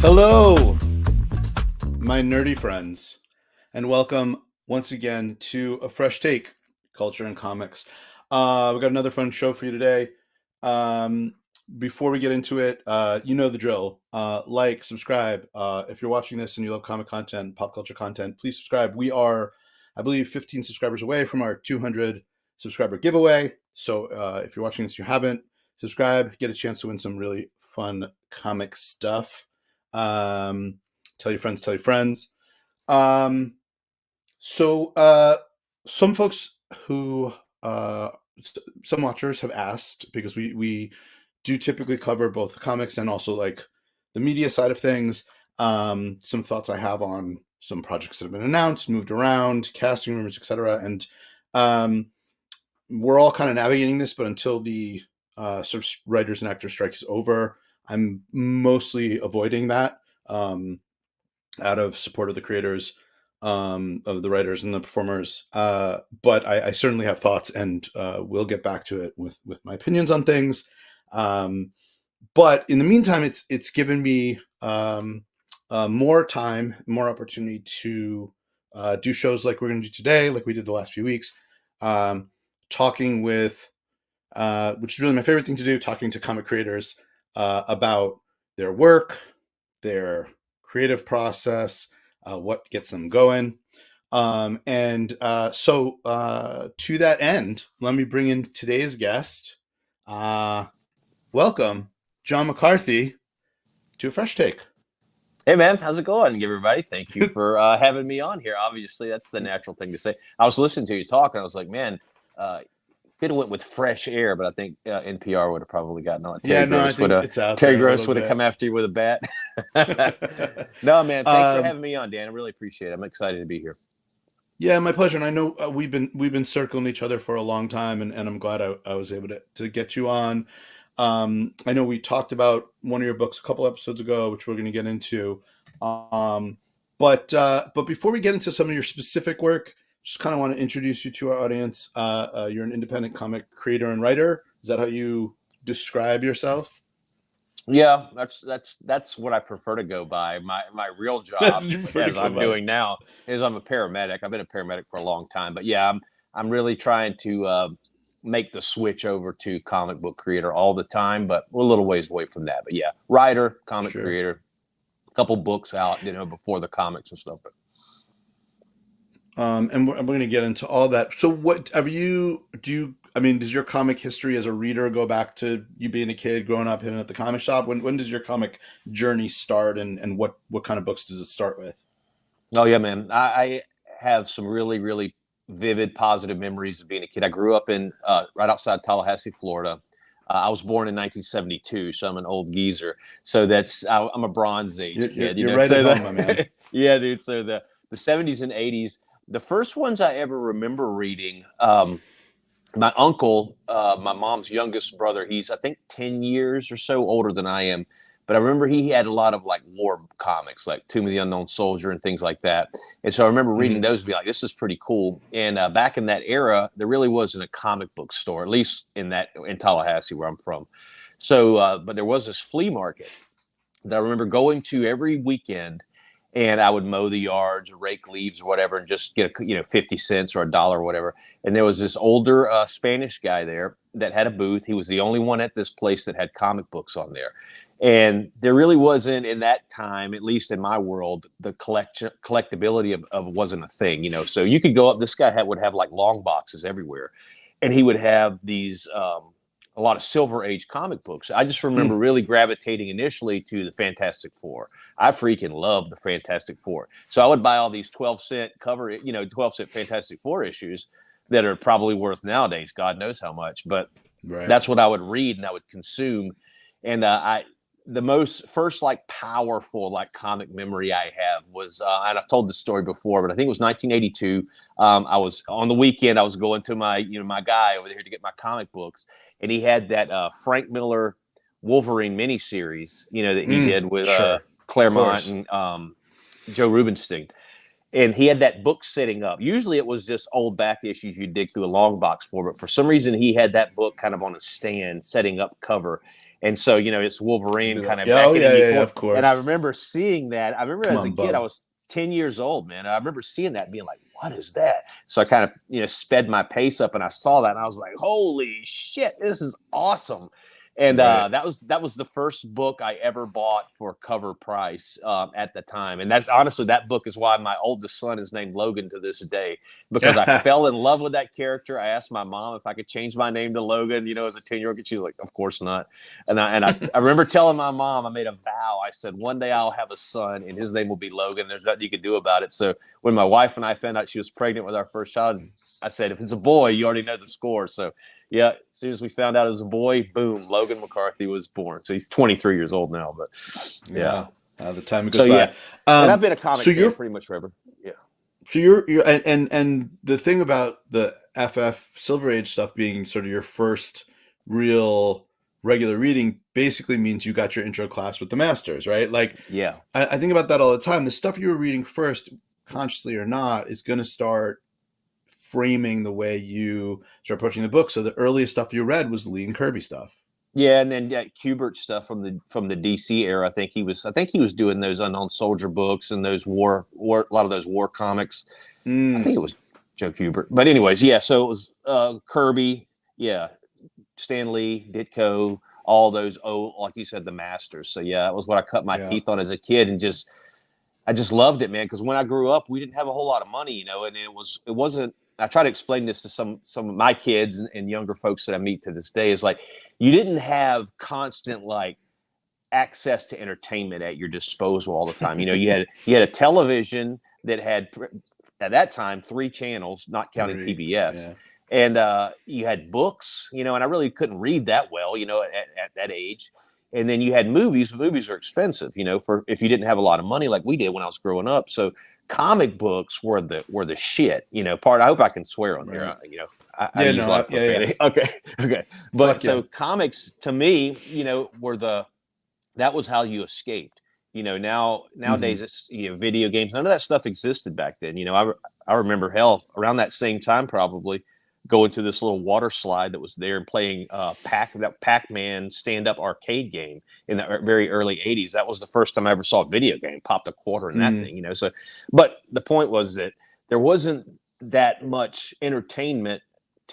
Hello, my nerdy friends, and welcome once again to a fresh take, culture and comics. We've got another fun show for you today. Um, Before we get into it, you know the drill. Like, subscribe. If you're watching this and you love comic content, pop culture content, please subscribe. We are, I believe, 15 subscribers away from our 200 subscriber giveaway. So if you're watching this, you haven't subscribed, get a chance to win some really fun comic stuff. Tell your friends, tell your friends. Um, so some folks who some watchers have asked, because we do typically cover both the comics and also like the media side of things. Some thoughts I have on some projects that have been announced, moved around, casting rumors, etc. And um, we're all kind of navigating this, but until the sort of writers and actors strike is over, I'm mostly avoiding that, out of support of the creators, of the writers and the performers. But I certainly have thoughts, and we'll get back to it with my opinions on things. Um, but in the meantime, it's given me more time, more opportunity to do shows like we're going to do today, like we did the last few weeks, talking with, which is really my favorite thing to do, talking to comic creators about their work, their creative process, what gets them going. And to that end, let me bring in today's guest. Welcome, Jon McCarthy, to a fresh take. Hey man, how's it going, everybody? Thank you for having me on here. Obviously, that's the natural thing to say. I was listening to you talk, and I was like, man, could have went with fresh air, but I think NPR would have probably gotten on. Yeah, no, I think it's out Terry there a Gross little would have bit. come after you with a bat. No, man, thanks for um, having me on, Dan. I really appreciate it. I'm excited to be here. yeah, my pleasure. And I know we've been circling each other for a long time, and I'm glad I was able to get you on. I know we talked about one of your books a couple episodes ago, which we're going to get into. Um, but before we get into some of your specific work, just kind of want to introduce you to our audience. You're an independent comic creator and writer. Is that how you describe yourself? Yeah, that's what I prefer to go by. My real That's job, you prefer to as go I'm by. doing now, is I'm a paramedic. I've been a paramedic for a long time, but yeah, I'm really trying to make the switch over to comic book creator all the time, but we're a little ways away from that. But yeah, writer, comic Sure. creator, a couple books out, before the comics and stuff. But And we're going to get into all that. So, what have you? Do you? I mean, does your comic history as a reader go back to you being a kid, growing up, hitting at the comic shop? When does your comic journey start, and what kind of books does it start with? oh yeah, man, I have some really vivid, positive memories of being a kid. I grew up in right outside Tallahassee, Florida. I was born in 1972, so I'm an old geezer. So I'm a Bronze Age You're you're, kid, you're right at So home, my man. yeah, dude. So the 70s and 80s, the first ones I ever remember reading. My uncle, my mom's youngest brother, he's I think 10 years or so older than I am. But I remember he had a lot of like war comics, like Tomb of the Unknown Soldier and things like that. And so I remember reading Hmm. those and be like, this is pretty cool. And back in that era, there really wasn't a comic book store, at least in Tallahassee where I'm from. So, but there was this flea market that I remember going to every weekend, and I would mow the yards or rake leaves or whatever, and just get 50 cents or a dollar or whatever. And there was this older Spanish guy there that had a booth. He was the only one at this place that had comic books on there. And there really wasn't in that time, at least in my world, the collectability of wasn't a thing, So you could go up. This guy would have like long boxes everywhere, and he would have these a lot of Silver Age comic books. I just remember Hmm. really gravitating initially to the Fantastic Four. I freaking love the Fantastic Four. So I would buy all these 12-cent 12-cent Fantastic Four issues that are probably worth nowadays, God knows how much. But Right. that's what I would read and I would consume. And the most first like powerful like comic memory I have was, and I've told this story before, but I think it was 1982. I was on the weekend. I was going to my guy over there to get my comic books, and he had that Frank Miller Wolverine miniseries, that he Mm, did with sure. Of Claremont course. and Joe Rubenstein. And he had that book sitting up. Usually it was just old back issues you dig through a long box for, but for some reason he had that book kind of on a stand, setting up cover. And so, it's Wolverine kind of Yeah, oh beckoning yeah, me yeah, yeah, forward. of And I course. remember seeing that. I remember Come as a on, kid, I bub. was 10 years old, man. And I remember seeing that and being like, what is that? So I kind of, sped my pace up and I saw that and I was like, holy shit, this is awesome. And Right. that was the first book I ever bought for cover price at the time. And that's honestly, that book is why my oldest son is named Logan to this day, because I fell in love with that character. I asked my mom if I could change my name to Logan, as a 10-year-old kid. She was like, of course not. And I remember telling my mom, I made a vow. I said, one day I'll have a son and his name will be Logan. There's nothing you can do about it. So when my wife and I found out she was pregnant with our first child, I said, if it's a boy, you already know the score. So yeah, as soon as we found out it was a boy, boom, Logan McCarthy was born. So he's 23 years old now, but yeah. Yeah. The time So goes yeah, by. and I've been a So comic you're fan pretty much forever. Yeah. so you're and the thing about the FF Silver Age stuff being sort of your first real regular reading basically means you got your intro class with the masters, right? Like Yeah. I think about that all the time. The stuff you were reading first, consciously or not, is going to start framing the way you start approaching the book. So the earliest stuff you read was Lee and Kirby stuff. Yeah, and then Kubert stuff from the DC era. I think he was doing those Unknown Soldier books and those war a lot of those war comics. I Mm, think it was Joe Kubert. But anyways, yeah. So it was Kirby, yeah, Stan Lee, Ditko, all those. Oh, like you said, the masters. So yeah, that was what I cut my yeah. teeth on as a kid, and I just loved it, man. Because when I grew up, we didn't have a whole lot of money, and it wasn't. I try to explain this to some of my kids and younger folks that I meet to this day. Is like you didn't have constant like access to entertainment at your disposal all the time. You had a television that had at that time 3 channels, not counting Three. PBS, Yeah. and you had books. And I really couldn't read that well, at that age. And then you had movies, but movies are expensive, for if you didn't have a lot of money like we did when I was growing up. So comic books were the shit. I hope I can swear on here. Right. I Yeah. use a lot No. of Yeah. Yeah. profanity. Okay, okay. But Fuck yeah. so comics to me, that was how you escaped. Hmm. Nowadays it's video games. None of that stuff existed back then. I remember hell around that same time probably going to this little water slide that was there and playing Pac-Man stand-up arcade game in the very early 80s. That was the first time I ever saw a video game. Popped a quarter in that Mm, thing. So but the point was that there wasn't that much entertainment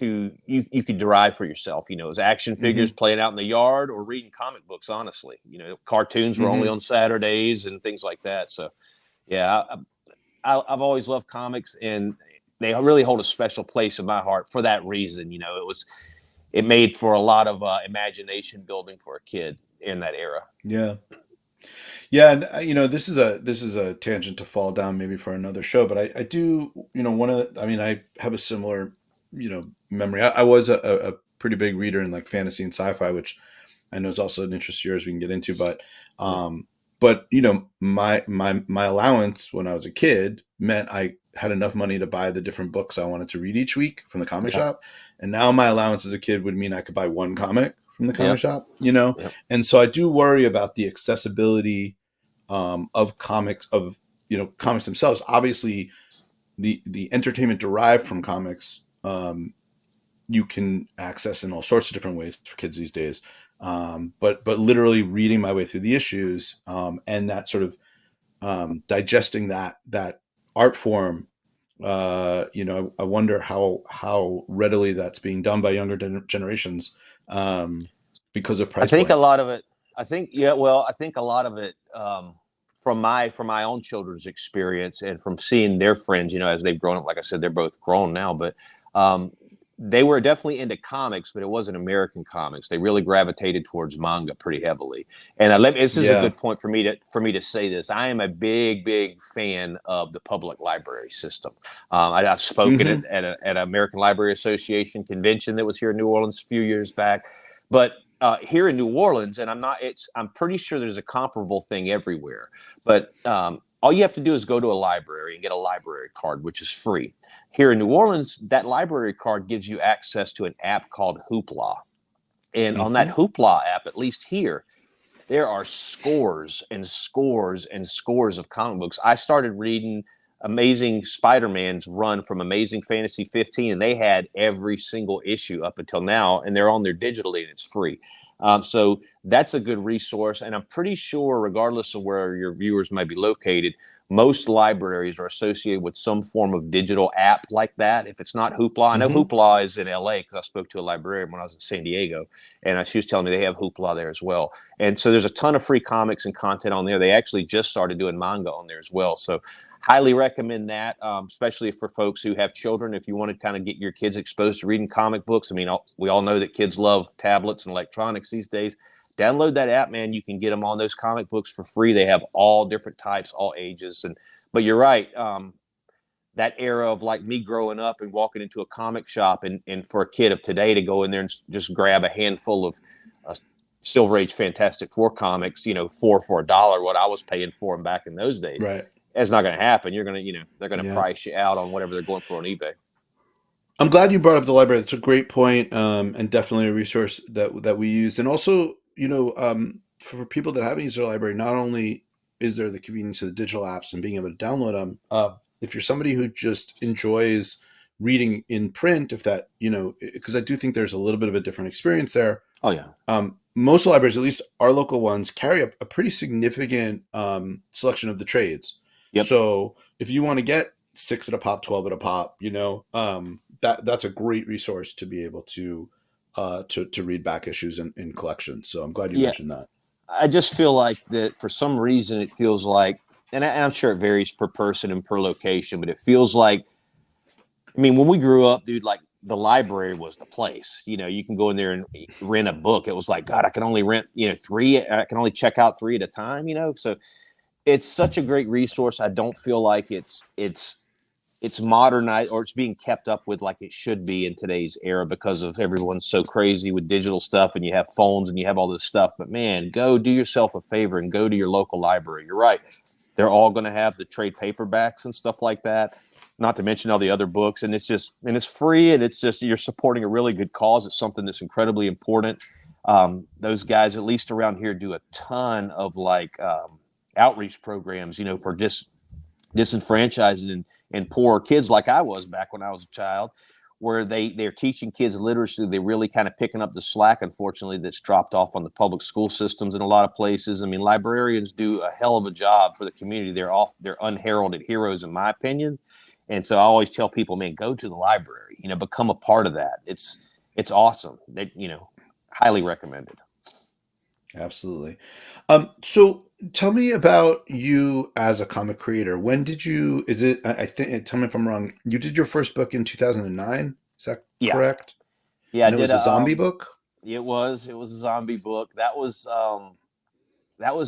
you could derive for yourself. It was action figures hmm. playing out in the yard or reading comic books. Honestly, cartoons were only Hmm. on Saturdays and things like that. So yeah, I've always loved comics, and they really hold a special place in my heart for that reason. It made for a lot of imagination building for a kid in that era. Yeah. Yeah, and this is a tangent to fall down maybe for another show, but I do one of the, I mean I have a similar memory. I was a pretty big reader in like fantasy and sci-fi, which I know is also an interest of yours we can get into, Yeah, but my allowance when I was a kid meant I had enough money to buy the different books I wanted to read each week from the comic yeah, shop, and now my allowance as a kid would mean I could buy one comic from the yeah, comic shop, yeah. and so I do worry about the accessibility of comics comics themselves. Obviously, the entertainment derived from comics you can access in all sorts of different ways for kids these days. But literally reading my way through the issues and that sort of digesting that art form. I wonder how readily that's being done by younger generations because of I price think a point. lot of it. I think yeah. Well, I think a lot of it from my own children's experience and from seeing their friends. As they've grown up. Like I said, they're both grown now, but um, they were definitely into comics, but it wasn't American comics. They really gravitated towards manga pretty heavily. And this is a Yeah. good point for me to say this. I am a big, big fan of the public library system. I've spoken Hmm. at an American Library Association convention that was here in New Orleans a few years back, but here in New Orleans, and I'm pretty sure there's a comparable thing everywhere. But all you have to do is go to a library and get a library card, which is free. Here in New Orleans, that library card gives you access to an app called Hoopla. And on that Hmm. Hoopla app, at least here, there are scores and scores and scores of comic books. I started reading Amazing Spider-Man's run from Amazing Fantasy 15, and they had every single issue up until now, and they're on there digitally, and it's free. So that's a good resource. And I'm pretty sure, regardless of where your viewers may be located, most libraries are associated with some form of digital app like that. If it's not Hoopla, I know Hmm. Hoopla is in LA because I spoke to a librarian when I was in San Diego, and she was telling me they have Hoopla there as well. And so there's a ton of free comics and content on there. They actually just started doing manga on there as well. So highly recommend that, especially for folks who have children. If you want to kind of get your kids exposed to reading comic books, I mean, we all know that kids love tablets and electronics these days. Download that app, man. You can get them on those comic books for free. They have all different types, all ages. But you're right. That era of like me growing up and walking into a comic shop, and for a kid of today to go in there and just grab a handful of uh, Silver Age Fantastic Four comics, four for $1, what I was paying for them back in those days, Right. it's not going to happen. You're going to, they're going to Yeah. price you out on whatever they're going for on eBay. I'm glad you brought up the library. That's a great point, and definitely a resource that we use. And also, for people that haven't used their library, not only is there the convenience of the digital apps and being able to download them, if you're somebody who just enjoys reading in print, if that, because I do think there's a little bit of a different experience there. Oh yeah. Most libraries, at least our local ones, carry a pretty significant selection of the trades. Yep. So if you want to get 6 at a pop, 12 at a pop, that's a great resource to be able to read back issues in collections. So I'm glad you Yeah. mentioned that. I just feel like that for some reason it feels like, and I'm sure it varies per person and per location, but it feels like, I mean, when we grew up, dude, like the library was the place. You can go in there and rent a book. It was like, God, I can only rent, three. I can only check out three at a time. So it's such a great resource. I don't feel like it's modernized or it's being kept up with like it should be in today's era because of everyone's so crazy with digital stuff and you have phones and you have all this stuff. But man, go do yourself a favor and go to your local library. You're right. They're all going to have the trade paperbacks and stuff like that. Not to mention all the other books. And it's free and it's just, you're supporting a really good cause. It's something that's incredibly important. Those guys, at least around here, do a ton of outreach programs, for disenfranchised and poor kids like I was back when I was a child, where they're teaching kids literacy. They're really kind of picking up the slack, unfortunately, that's dropped off on the public school systems in a lot of places. I mean, librarians do a hell of a job for the community. They're unheralded heroes, in my opinion. And so I always tell people, man, go to the library, become a part of that. It's awesome. Highly recommended. Absolutely. So tell me about you as a comic creator. When did you, is it, I think, tell me if I'm wrong, you did your first book in 2009? Is that Yeah. correct? Yeah, I And it did was a zombie book? it was a zombie book. That was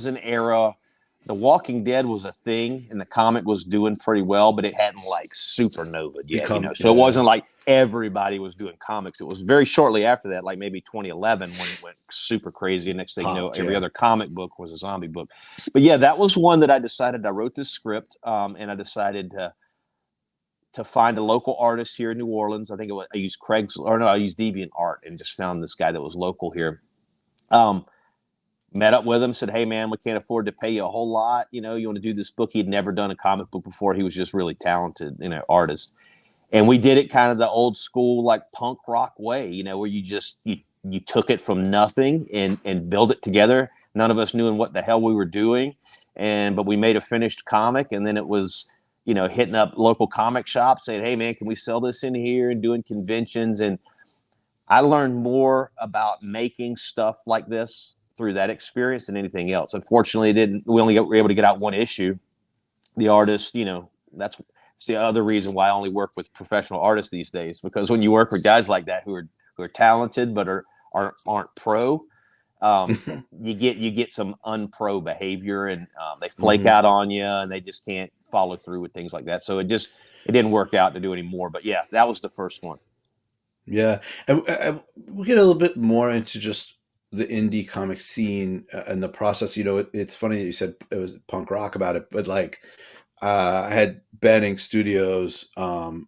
an era. The Walking Dead was a thing, and the comic was doing pretty well, but it hadn't like supernova yet, So it Yeah. wasn't like everybody was doing comics. It was very shortly after that, like maybe 2011, when it went super crazy. And next thing you know, Popped, every yeah. other comic book was a zombie book. But yeah, that was one that I decided. I wrote this script, and I decided to find a local artist here in New Orleans. I think I used I used Deviant Art and just found this guy that was local here. Um, Met up with him, said, "Hey man, we can't afford to pay you a whole lot. You want to do this book?" He'd never done a comic book before. He was just really talented, artist. And we did it kind of the old school, like punk rock way, where you took it from nothing and build it together. None of us knew what the hell we were doing, but we made a finished comic, and then it was, hitting up local comic shops, saying, "Hey man, can we sell this in here?" and doing conventions. And I learned more about making stuff like this through that experience than anything else. Unfortunately, we only were able to get out one issue. The artist, that's the other reason why I only work with professional artists these days, because when you work with guys like that who are talented but aren't pro, you get some unpro behavior, and they flake Hmm. out on you, and they just can't follow through with things like that. So it didn't work out to do any more. But yeah, that was the first one. Yeah. And we'll get a little bit more into just the indie comic scene and the process. It's funny that you said it was punk rock about it, but like, I had Banning Studios on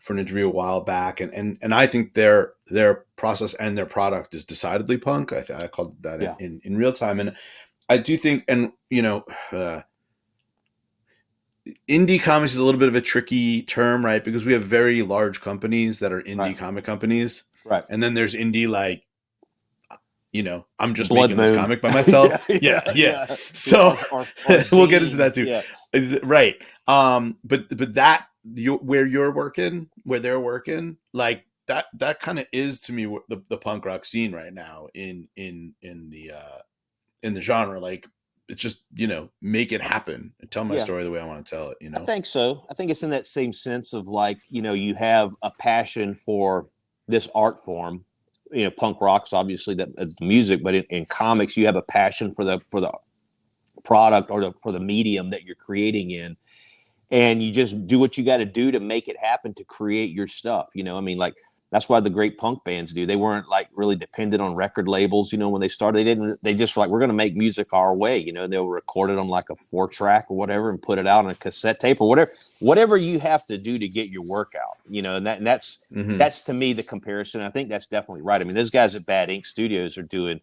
for an interview a while back, and I think their process and their product is decidedly punk. I called that Yeah. in real time, and I do think, and indie comics is a little bit of a tricky term, right? Because we have very large companies that are Right. indie comic companies, Right. and then there's indie like I'm just Blood making this Moon. comic by myself. Yeah, Yeah. yeah. So Or we'll get into that zines. too. Yes. Right. But that where you're working, where they're working, like that kind of is to me the punk rock scene right now in the genre. Like it's just make it happen and tell my Yeah. story the way I want to tell it. I think so. I think it's in that same sense of like, you have a passion for this art form. Punk rock's obviously that as music, but in comics, you have a passion for the product or for the medium that you're creating in, and you just do what you got to do to make it happen to create your stuff. I mean, like that's why the great punk bands do. They weren't like really dependent on record labels. When they started, they just were like, we're going to make music our way. They'll record it on like a 4-track or whatever and put it out on a cassette tape or whatever you have to do to get your work out. And that's Mm-hmm. that's to me the comparison. I think that's definitely right. I mean, those guys at Bad Ink Studios are doing.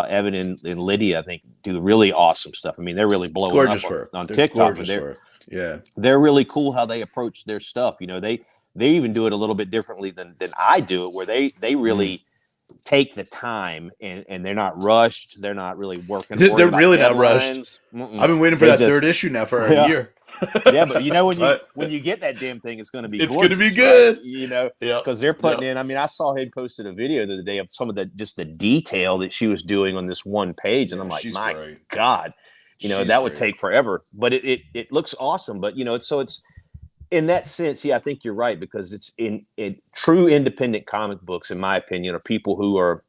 Evan and Lydia, I think, do really awesome stuff. I mean, they're really blowing up Gorgeous work. on They're TikTok. gorgeous work. Yeah. They're really cool how they approach their stuff. They even do it a little bit differently than I do it, where they Mm. really take the time and they're not rushed. They're not really They're worried about really not rushed. deadlines. Mm-mm. I've been waiting for They that just third issue now for a yeah. year. Yeah, but But when you get that damn thing, it's going to be it's gonna be gorgeous, right? good. Yep. Because they're putting Yep. in. I mean, I saw him posted a video the other day of some of the detail that she was doing on this one page, and I'm Yeah, like, she's my great. God, She's that would great. take forever, but it looks awesome. But it's in that sense, yeah, I think you're right, because it's in true independent comic books, in my opinion, are people who are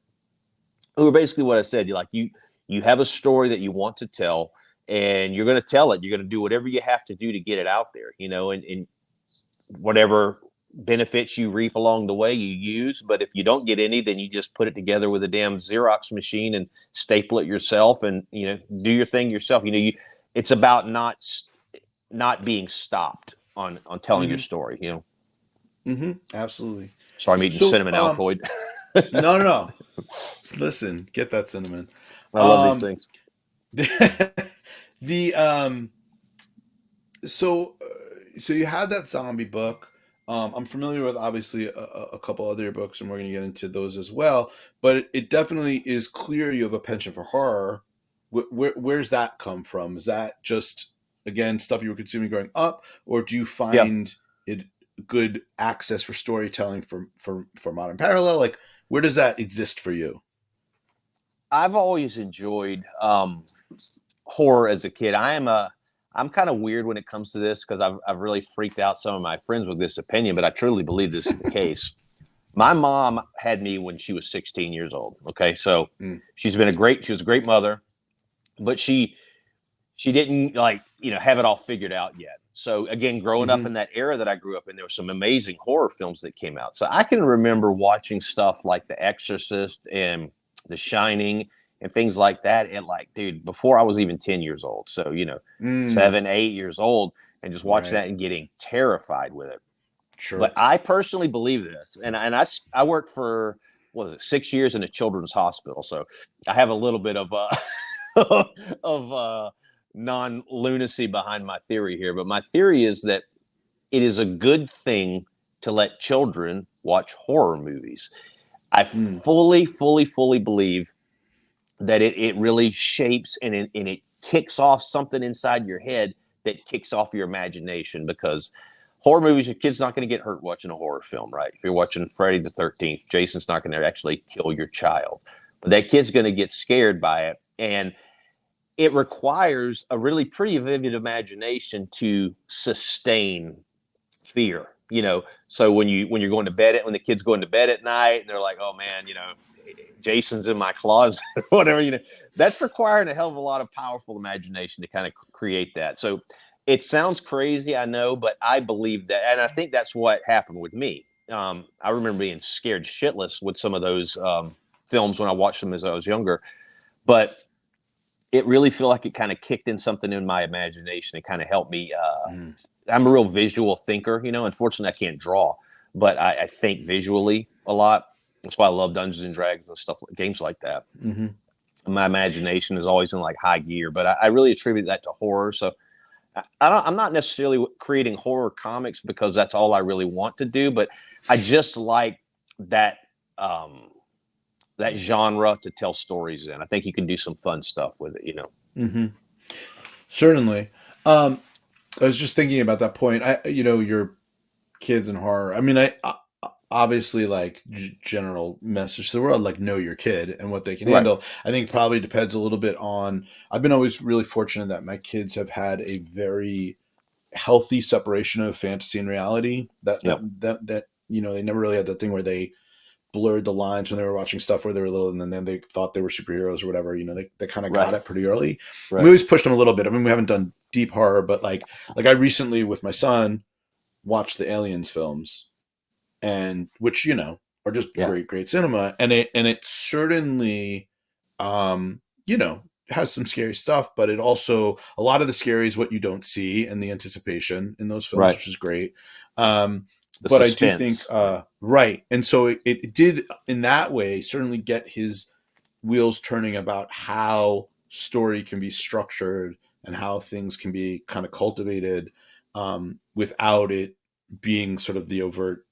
basically what I said. You have a story that you want to tell, and you're going to tell it. You're going to do whatever you have to do to get it out there, and whatever benefits you reap along the way, you use. But if you don't get any, then you just put it together with a damn Xerox machine and staple it yourself, and do your thing yourself. It's about not being stopped on telling your Mm-hmm. story. Mm-hmm. Absolutely. Sorry, I'm eating So, cinnamon Altoid. no, no, no. Listen, get that cinnamon. I love these Um, things. the so so you had that zombie book. I'm familiar with obviously a couple other books, and we're going to get into those as well. But it definitely is clear you have a penchant for horror. Where's that come from? Is that just again stuff you were consuming growing up, or do you Yeah, find it good access for storytelling for modern parallel? Like, where does that exist for you? I've always enjoyed horror as a kid. I'm kind of weird when it comes to this, because I've really freaked out some of my friends with this opinion, but I truly believe this is the case. My mom had me when she was 16 years old. Okay, so Mm. she was a great mother, but she didn't have it all figured out yet. So again, growing up Mm-hmm. in that era that I grew up in, there were some amazing horror films that came out. So I can remember watching stuff like The Exorcist and The Shining and things like that. And like, dude, before I was even 10 years old. So, Mm. 7, 8 years old, and just watching Right. that and getting terrified with it. Sure. But I personally believe this. And I worked for, what was it, 6 years in a children's hospital. So I have a little bit of, of, non-lunacy behind my theory here. But my theory is that it is a good thing to let children watch horror movies. I Mm. fully, fully, fully believe that it really shapes and it kicks off something inside your head that kicks off your imagination, because horror movies, your kid's not going to get hurt watching a horror film, right? If you're watching Friday the 13th, Jason's not going to actually kill your child, but that kid's going to get scared by it. And it requires a really pretty vivid imagination to sustain fear. So when you're going to bed, when the kids going to bed at night and they're like, oh man, Jason's in my closet or whatever, that's requiring a hell of a lot of powerful imagination to kind of create that. So it sounds crazy, I know, but I believe that, and I think that's what happened with me. I remember being scared shitless with some of those films when I watched them as I was younger, but it really feel like it kind of kicked in something in my imagination. It kind of helped me. Mm. I'm a real visual thinker, Unfortunately, I can't draw, but I think visually a lot. That's why I love Dungeons and Dragons and stuff, games like that. Mm-hmm. My imagination is always in like high gear, but I really attribute that to horror. So I'm not necessarily creating horror comics because that's all I really want to do, but I just like that that genre to tell stories in. I think you can do some fun stuff with it. Hmm. Certainly. Um, I was just thinking about that point. Your kids in horror. I mean, obviously like general message to the world, like know your kid and what they can Right. handle. I think probably depends a little bit on. I've been always really fortunate that my kids have had a very healthy separation of fantasy and reality. Yep. They never really had that thing where they blurred the lines when they were watching stuff where they were little, and then they thought they were superheroes or whatever. They kind of got Right. it pretty early. We Right. always pushed them a little bit. I mean, we haven't done deep horror, but like I recently with my son watched the Aliens films, and which are just Yeah. great cinema, and it certainly you know has some scary stuff, but it also, a lot of the scary is what you don't see and the anticipation in those films, Right. which is great. um The but I do think suspense. right, and so it did in that way certainly get his wheels turning about how story can be structured and how things can be kind of cultivated, without it being sort of the overt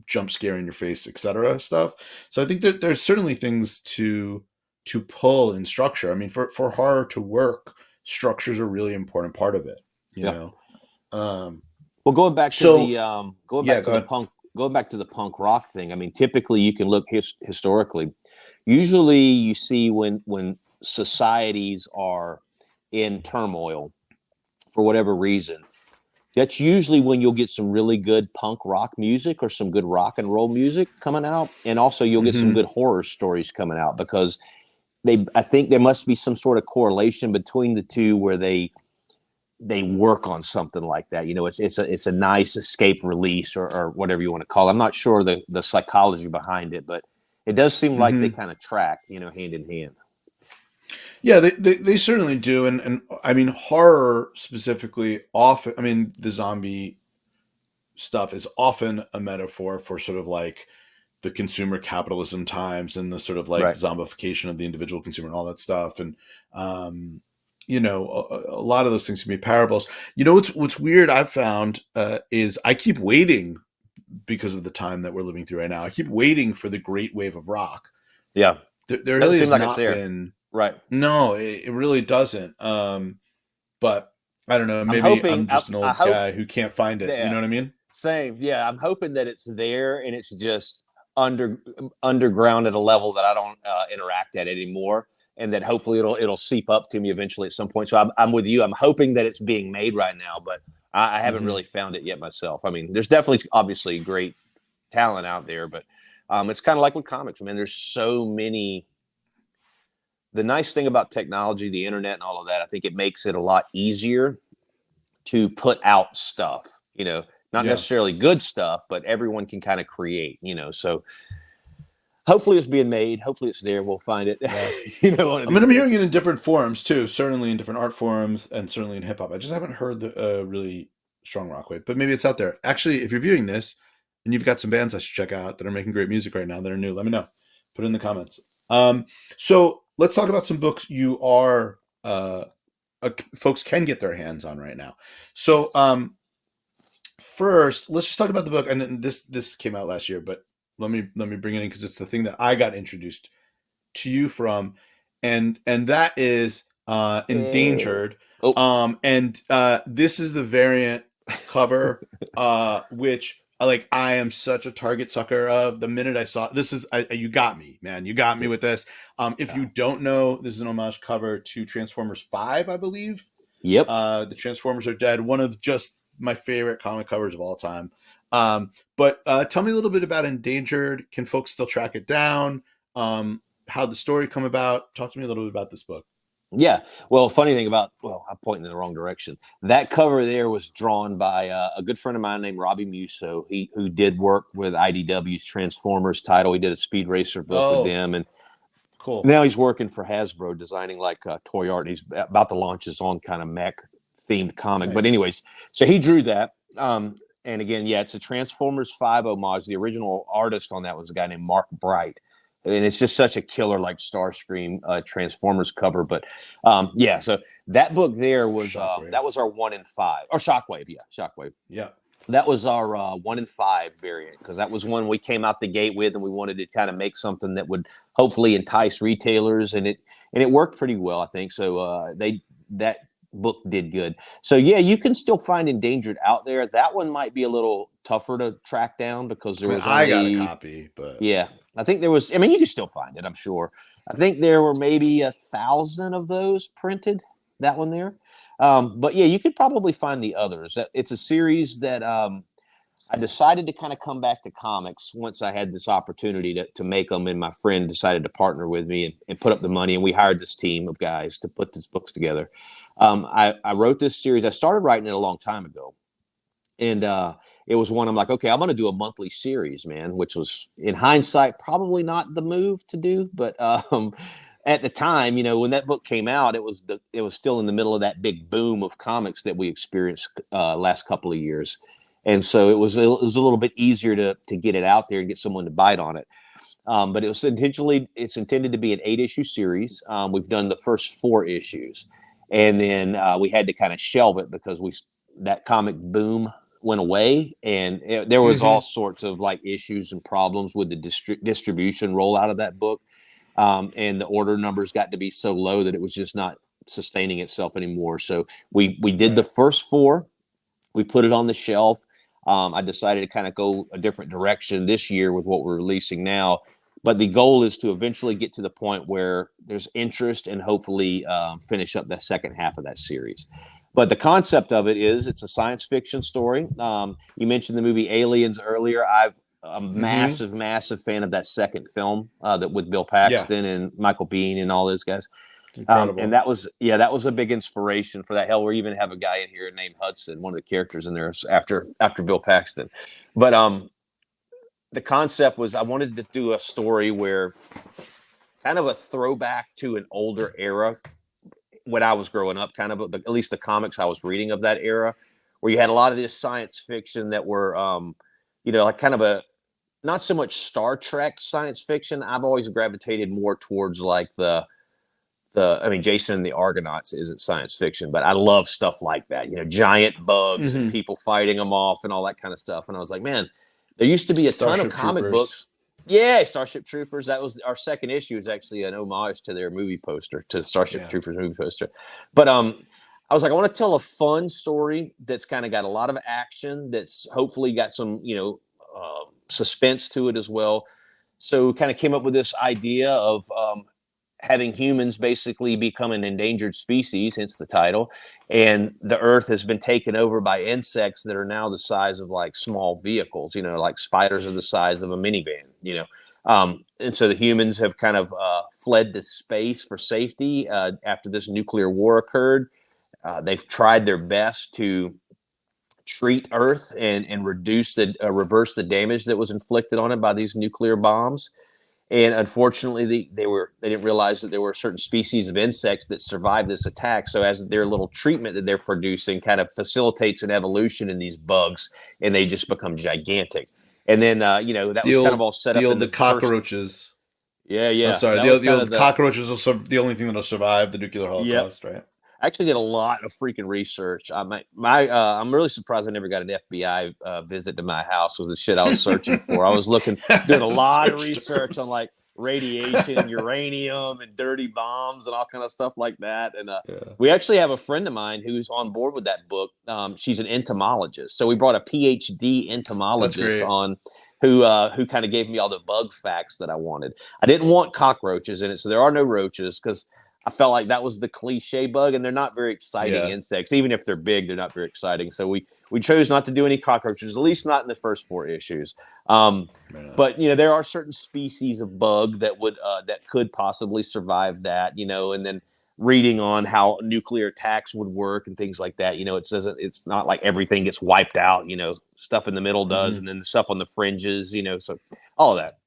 jump scare in your face, etc. stuff. So I think that there's certainly things to pull in structure. I mean, for horror to work, structure's a really important part of it. You Yeah. know. Um, Well, going back to so the going yeah, back to go the ahead. punk going back to the punk rock thing. I mean, typically you can look historically. Usually, you see when societies are in turmoil for whatever reason. That's usually when you'll get some really good punk rock music or some good rock and roll music coming out, and also you'll get some Hmm. good horror stories coming out because I think there must be some sort of correlation between the two where they work on something like that. It's a nice escape release or whatever you want to call it. I'm not sure the psychology behind it, but it does seem like they Hmm. kind of track, hand in hand. Yeah, they certainly do, and I mean horror specifically. Often, I mean the zombie stuff is often a metaphor for sort of like the consumer capitalism times and the sort of like Right. zombification of the individual consumer and all that stuff. And um, a lot of those things can be parables. What's weird I've found is I keep waiting because of the time that we're living through right now. I keep waiting for the great wave of rock. Yeah. There Doesn't really seem has like it's not there. been. Right. No, it really doesn't. But I don't know. I'm Maybe hoping. I'm just an I old hope. guy who can't find it. You know Yeah. what I mean? Same. Yeah. I'm hoping that it's there and it's just underground at a level that I don't interact at anymore, and that hopefully it'll seep up to me eventually at some point. So I'm with you. I'm hoping that it's being made right now, but I haven't Hmm. really found it yet myself. I mean, there's definitely obviously great talent out there, but it's kind of like with comics. I mean, there's so many. The nice thing about technology, the internet, and all of that, I think it makes it a lot easier to put out stuff. Not Yeah. necessarily good stuff, but everyone can kind of create. So hopefully it's being made. Hopefully it's there. We'll find it. Yeah. One of I mean, these I'm days. hearing it in different forms too. Certainly in different art forms, and certainly in hip hop. I just haven't heard the really strong rock wave, but maybe it's out there. Actually, if you're viewing this and you've got some bands I should check out that are making great music right now that are new, let me know. Put it in the comments. So let's talk about some books you are folks can get their hands on right now. So first, let's just talk about the book. And this came out last year, but let me bring it in because it's the thing that I got introduced to you from, and that is Endangered. Oh, And this is the variant cover, which like I am such a Target sucker of. The minute I saw this is you got me, man. You got me with this. If you don't know, this is an homage cover to Transformers 5, I believe. yep. The Transformers Are Dead, one of just my favorite comic covers of all time. But tell me a little bit about Endangered. Can folks still track it down? How the story come about? Talk to me a little bit about this book. Yeah. Well, funny thing I'm pointing in the wrong direction. That cover there was drawn by a good friend of mine named Robbie Musso. Who did work with IDW's Transformers title. He did a Speed Racer book with Oh, them, and cool. now he's working for Hasbro designing like toy art. And he's about to launch his own kind of mech themed comic. But Nice. anyways, so he drew that. And again, yeah, it's a Transformers 5 homage. The original artist on that was a guy named Mark Bright. And it's just such a killer, like Starscream Transformers cover. But yeah, so that book there was Shockwave. that was our 1 in 5 or Shockwave, yeah, Shockwave. Yeah. That was our 1 in 5 variant, because that was one we came out the gate with, and we wanted to kind of make something that would hopefully entice retailers, and it worked pretty well, I think. So that book did good. So yeah, you can still find Endangered out there. That one might be a little tougher to track down because I there mean, was I got a only, copy, but yeah, I think there was. I mean, you can still find it, I'm sure. I think there were maybe 1,000 of those printed. That one there, but yeah, you could probably find the others. It's a series that I decided to kind of come back to comics once I had this opportunity to make them, and my friend decided to partner with me and put up the money, and we hired this team of guys to put these books together. I wrote this series. I started writing it a long time ago, and it was one I'm like, okay, I'm going to do a monthly series, man, which was in hindsight probably not the move to do, but at the time, when that book came out, it was still in the middle of that big boom of comics that we experienced last couple of years, and so it was a little bit easier to get it out there and get someone to bite on it. But it's intended to be an 8-issue series. We've done the first 4 issues, and then we had to kind of shelve it because that comic boom went away, and there was all mm-hmm. sorts of like issues and problems with the distribution rollout of that book, and the order numbers got to be so low that it was just not sustaining itself anymore. So we did the Right. first 4. We put it on the shelf. I decided to kind of go a different direction this year with what we're releasing now. But the goal is to eventually get to the point where there's interest and hopefully finish up the second half of that series. But the concept of it is it's a science fiction story. You mentioned the movie Aliens earlier. I'm a Mm-hmm. massive, massive fan of that second film that with Bill Yeah, Paxton and Michael Biehn and all those guys. it's And incredible. that was a big inspiration for that. Hell, we even have a guy in here named Hudson, one of the characters in there, after Bill Paxton. But the concept was I wanted to do a story where kind of a throwback to an older era when I was growing up, kind of at least the comics I was reading of that era, where you had a lot of this science fiction that were, like kind of a not so much Star Trek science fiction. I've always gravitated more towards like I mean, Jason and the Argonauts isn't science fiction, but I love stuff like that, giant bugs and Mm-hmm. people fighting them off and all that kind of stuff. And I was like, man, there used to be a ton of Starship comic Troopers. books. Yeah, Starship Troopers. That was our second issue. Is actually an homage to their movie poster, to Starship Yeah. Troopers movie poster. But I was like, I want to tell a fun story that's kind of got a lot of action. That's hopefully got some, suspense to it as well. So kind of came up with this idea of having humans basically become an endangered species, hence the title. And the earth has been taken over by insects that are now the size of like small vehicles, like spiders are the size of a minivan, and so the humans have kind of fled to space for safety after this nuclear war occurred. They've tried their best to treat Earth and reverse the damage that was inflicted on it by these nuclear bombs. And unfortunately, they didn't realize that there were certain species of insects that survived this attack. So as their little treatment that they're producing kind of facilitates an evolution in these bugs, and they just become gigantic. And then that was kind of all set up in The the first. cockroaches. Yeah, Oh, yeah, sorry. that was The kind of old cockroaches are the only thing that'll survive the nuclear yep. holocaust, right? I actually did a lot of freaking research. I'm really surprised I never got an FBI visit to my house with the shit I was searching for. I was doing a lot of Search research on terms. like radiation, uranium, and dirty bombs and all kind of stuff like that. And Yeah, we actually have a friend of mine who's on board with that book. She's an entomologist, so we brought a PhD that's entomologist great. on. Who kind of gave me all the bug facts that I wanted. I didn't want cockroaches in it, so there are no roaches because I felt like that was the cliche bug, and they're not very exciting Yeah, insects. Even if they're big, they're not very exciting. So we chose not to do any cockroaches, at least not in the first 4 issues. Um, right on. but there are certain species of bug that could possibly survive that. And then reading on how nuclear attacks would work and things like that. It says it's not like everything gets wiped out. Stuff in the middle does, Mm-hmm. and then the stuff on the fringes. So all of that.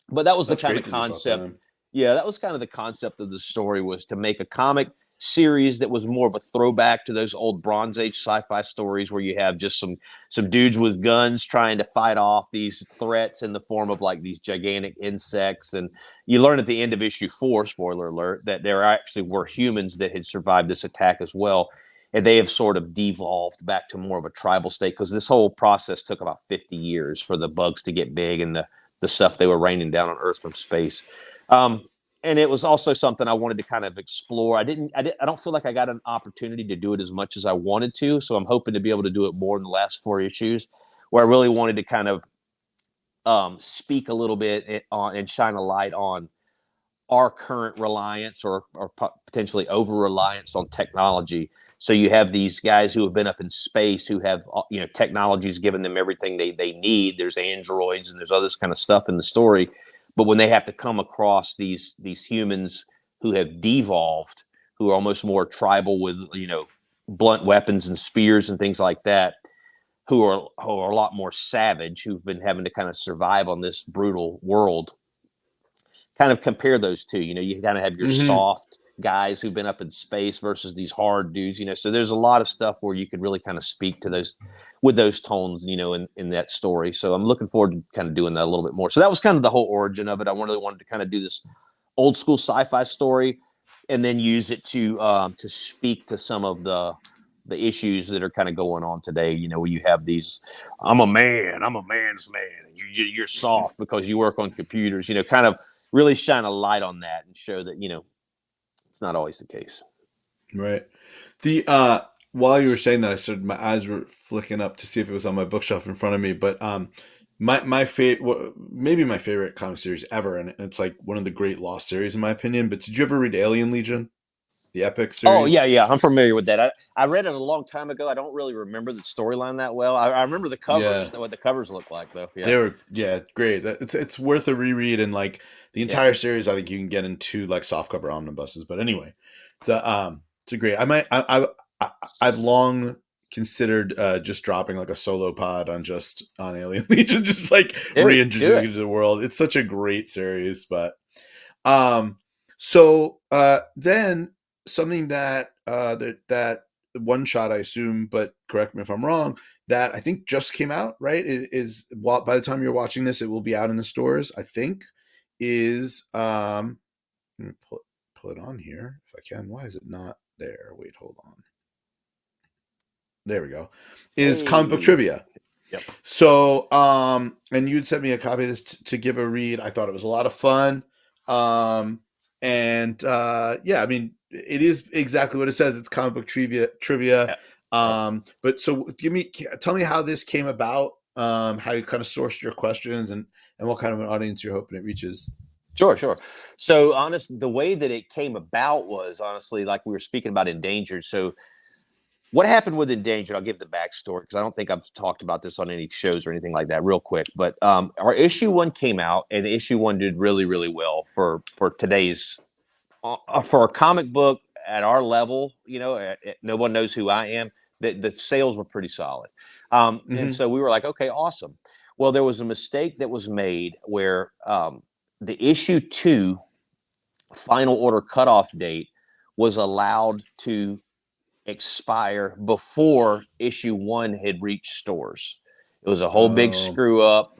But that was the That's kind great of that you brought that concept. in. Yeah, that was kind of the concept of the story, was to make a comic series that was more of a throwback to those old Bronze Age sci-fi stories where you have just some dudes with guns trying to fight off these threats in the form of like these gigantic insects. And you learn at the end of issue 4, spoiler alert, that there actually were humans that had survived this attack as well. and they have sort of devolved back to more of a tribal state because this whole process took about 50 years for the bugs to get big and the stuff they were raining down on Earth from space. Um, and it was also something I wanted to kind of explore. I don't feel like I got an opportunity to do it as much as I wanted to. So I'm hoping to be able to do it more in the last 4 issues, where I really wanted to kind of speak a little bit on and shine a light on our current reliance or potentially over reliance on technology. So you have these guys who have been up in space who have, technology's given them everything they need. There's androids and there's all this kind of stuff in the story. But when they have to come across these humans who have devolved, who are almost more tribal with, blunt weapons and spears and things like that, who are a lot more savage, who've been having to kind of survive on this brutal world, kind of compare those two. You kind of have your Mm-hmm. soft guys who've been up in space versus these hard dudes. So there's a lot of stuff where you could really kind of speak to those with those tones, in that story. So I'm looking forward to kind of doing that a little bit more. So that was kind of the whole origin of it. I really wanted to kind of do this old school sci-fi story and then use it to speak to some of the issues that are kind of going on today, where you have these, I'm a man's man. You're soft because you work on computers, kind of really shine a light on that and show that, it's not always the case. Right. The while you were saying that, I started my eyes were flicking up to see if it was on my bookshelf in front of me. But my favorite, maybe my favorite comic series ever, and it's like one of the great lost series in my opinion. But did you ever read Alien Legion, the epic Oh series? yeah, I'm familiar with that. I read it a long time ago. I don't really remember the storyline that well. I remember the Yeah, covers, what the covers look like though. Yeah, they were great. It's worth a reread, and like the yeah. entire series, I think you can get into like softcover omnibuses. But anyway, it's a great. I've long considered just dropping like a solo pod on Alien Legion, just like Do reintroducing it. it to the world. It's such a great series, but um, so then something that one shot I assume, but correct me if I'm wrong, that I think just came out, right? It is by the time you're watching this, it will be out in the stores. I think is let me pull it on here if I can. Why is it not there? Wait, hold on. There we go. Is comic book Hey. trivia. Yep. So, and you'd sent me a copy of this to give a read. I thought it was a lot of fun. And yeah, I mean, it is exactly what it says. It's comic book trivia. Yep. Yep. But so tell me how this came about, how you kind of sourced your questions and what kind of an audience you're hoping it reaches. Sure. So, the way that it came about was honestly, like we were speaking about endangered. So, what happened with endangered? I'll give the backstory because I don't think I've talked about this on any shows or anything like that. Real quick, but our issue one came out, and issue one did really well for today's for a comic book at our level. No one knows who I am. The sales were pretty solid, and Mm-hmm. so we were like, okay, awesome. Well, there was a mistake that was made where the issue two final order cutoff date was allowed to expire before issue one had reached stores. It was a whole big Oh, screw up.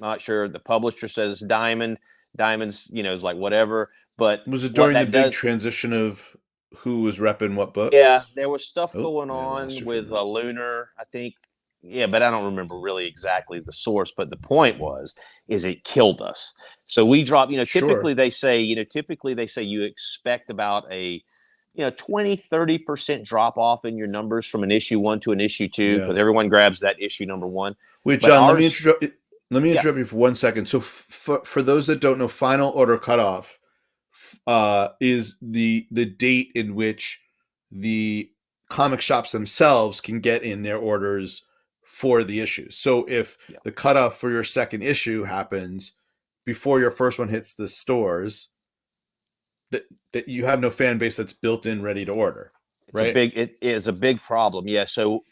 Not sure. The publisher says it's Diamond. Diamond's, is like whatever. But was it what during the that big does, transition of who was repping what yeah, books? there was stuff Oh, going man, I lost on you for a with minute. Lunar, I think. Yeah, but I don't remember really exactly the source. But the point is it killed us. So we dropped, Sure. typically they say you expect about a 20-30% drop off in your numbers from an issue one to an issue two Yeah. because everyone grabs that issue number one. Wait, But John, ours, let me yeah, interrupt you for 1 second. So, for those that don't know, final order cutoff is the date in which the comic shops themselves can get in their orders for the issues. So, if yeah, the cutoff for your second issue happens before your first one hits the stores, that you have no fan base that's built in ready to order, right? it is a big problem. Yeah. So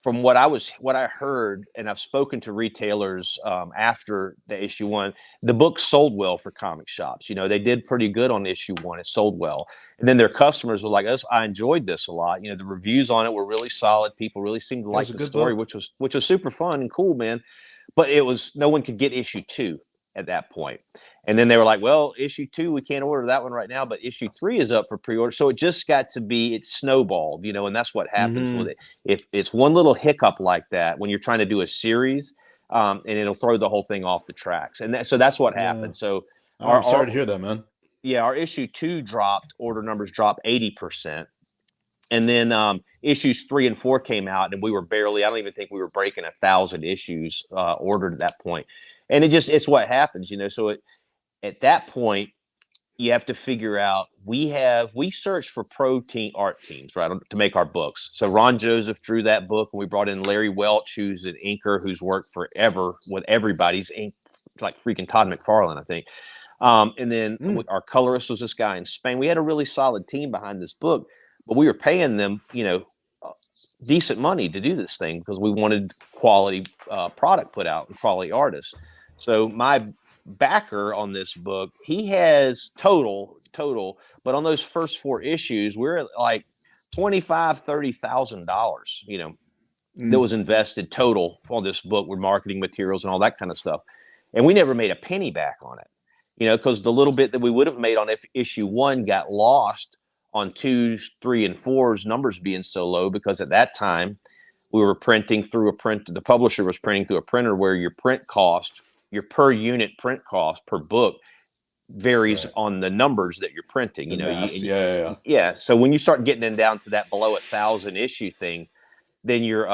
from what I heard, and I've spoken to retailers after the issue one, the book sold well for comic shops. They did pretty good on issue one. It sold well, and then their customers were like us. I enjoyed this a lot. The reviews on it were really solid. People really seemed to It was like a the good story, book. which was super fun and cool, man. But it was no one could get issue two, at that point. And then they were like, well, issue 2, we can't order that one right now, but issue 3 is up for pre-order. So it just got to be, it snowballed, and that's what happens with it. If it's one little hiccup like that, when you're trying to do a series, and it'll throw the whole thing off the tracks. And so that's what happened. So I'm sorry to hear that, man. Yeah, our issue 2 dropped, order numbers dropped 80%. And then issues 3 and 4 came out, and we were barely, I don't even think we were breaking 1,000 issues ordered at that point. And it's what happens, So at that point, you have to figure out, we searched for art teams, right, to make our books. So Ron Joseph drew that book, and we brought in Larry Welch, who's an inker who's worked forever with everybody's ink, like freaking Todd McFarlane, I think. And then our colorist was this guy in Spain. We had a really solid team behind this book, but we were paying them, decent money to do this thing because we wanted quality product put out and quality artists. So my backer on this book, he has total, but on those first 4 issues, we're at like $25,000-$30,000, that was invested total on this book with marketing materials and all that kind of stuff. And we never made a penny back on it, because the little bit that we would have made on issue 1 got lost on 2, 3, and 4's numbers being so low, because at that time we were printing through the publisher was printing through a printer where your print cost, your per unit print cost per book varies on the numbers that you're printing. Yeah. So when you start getting them down to that below 1,000 issue thing, then your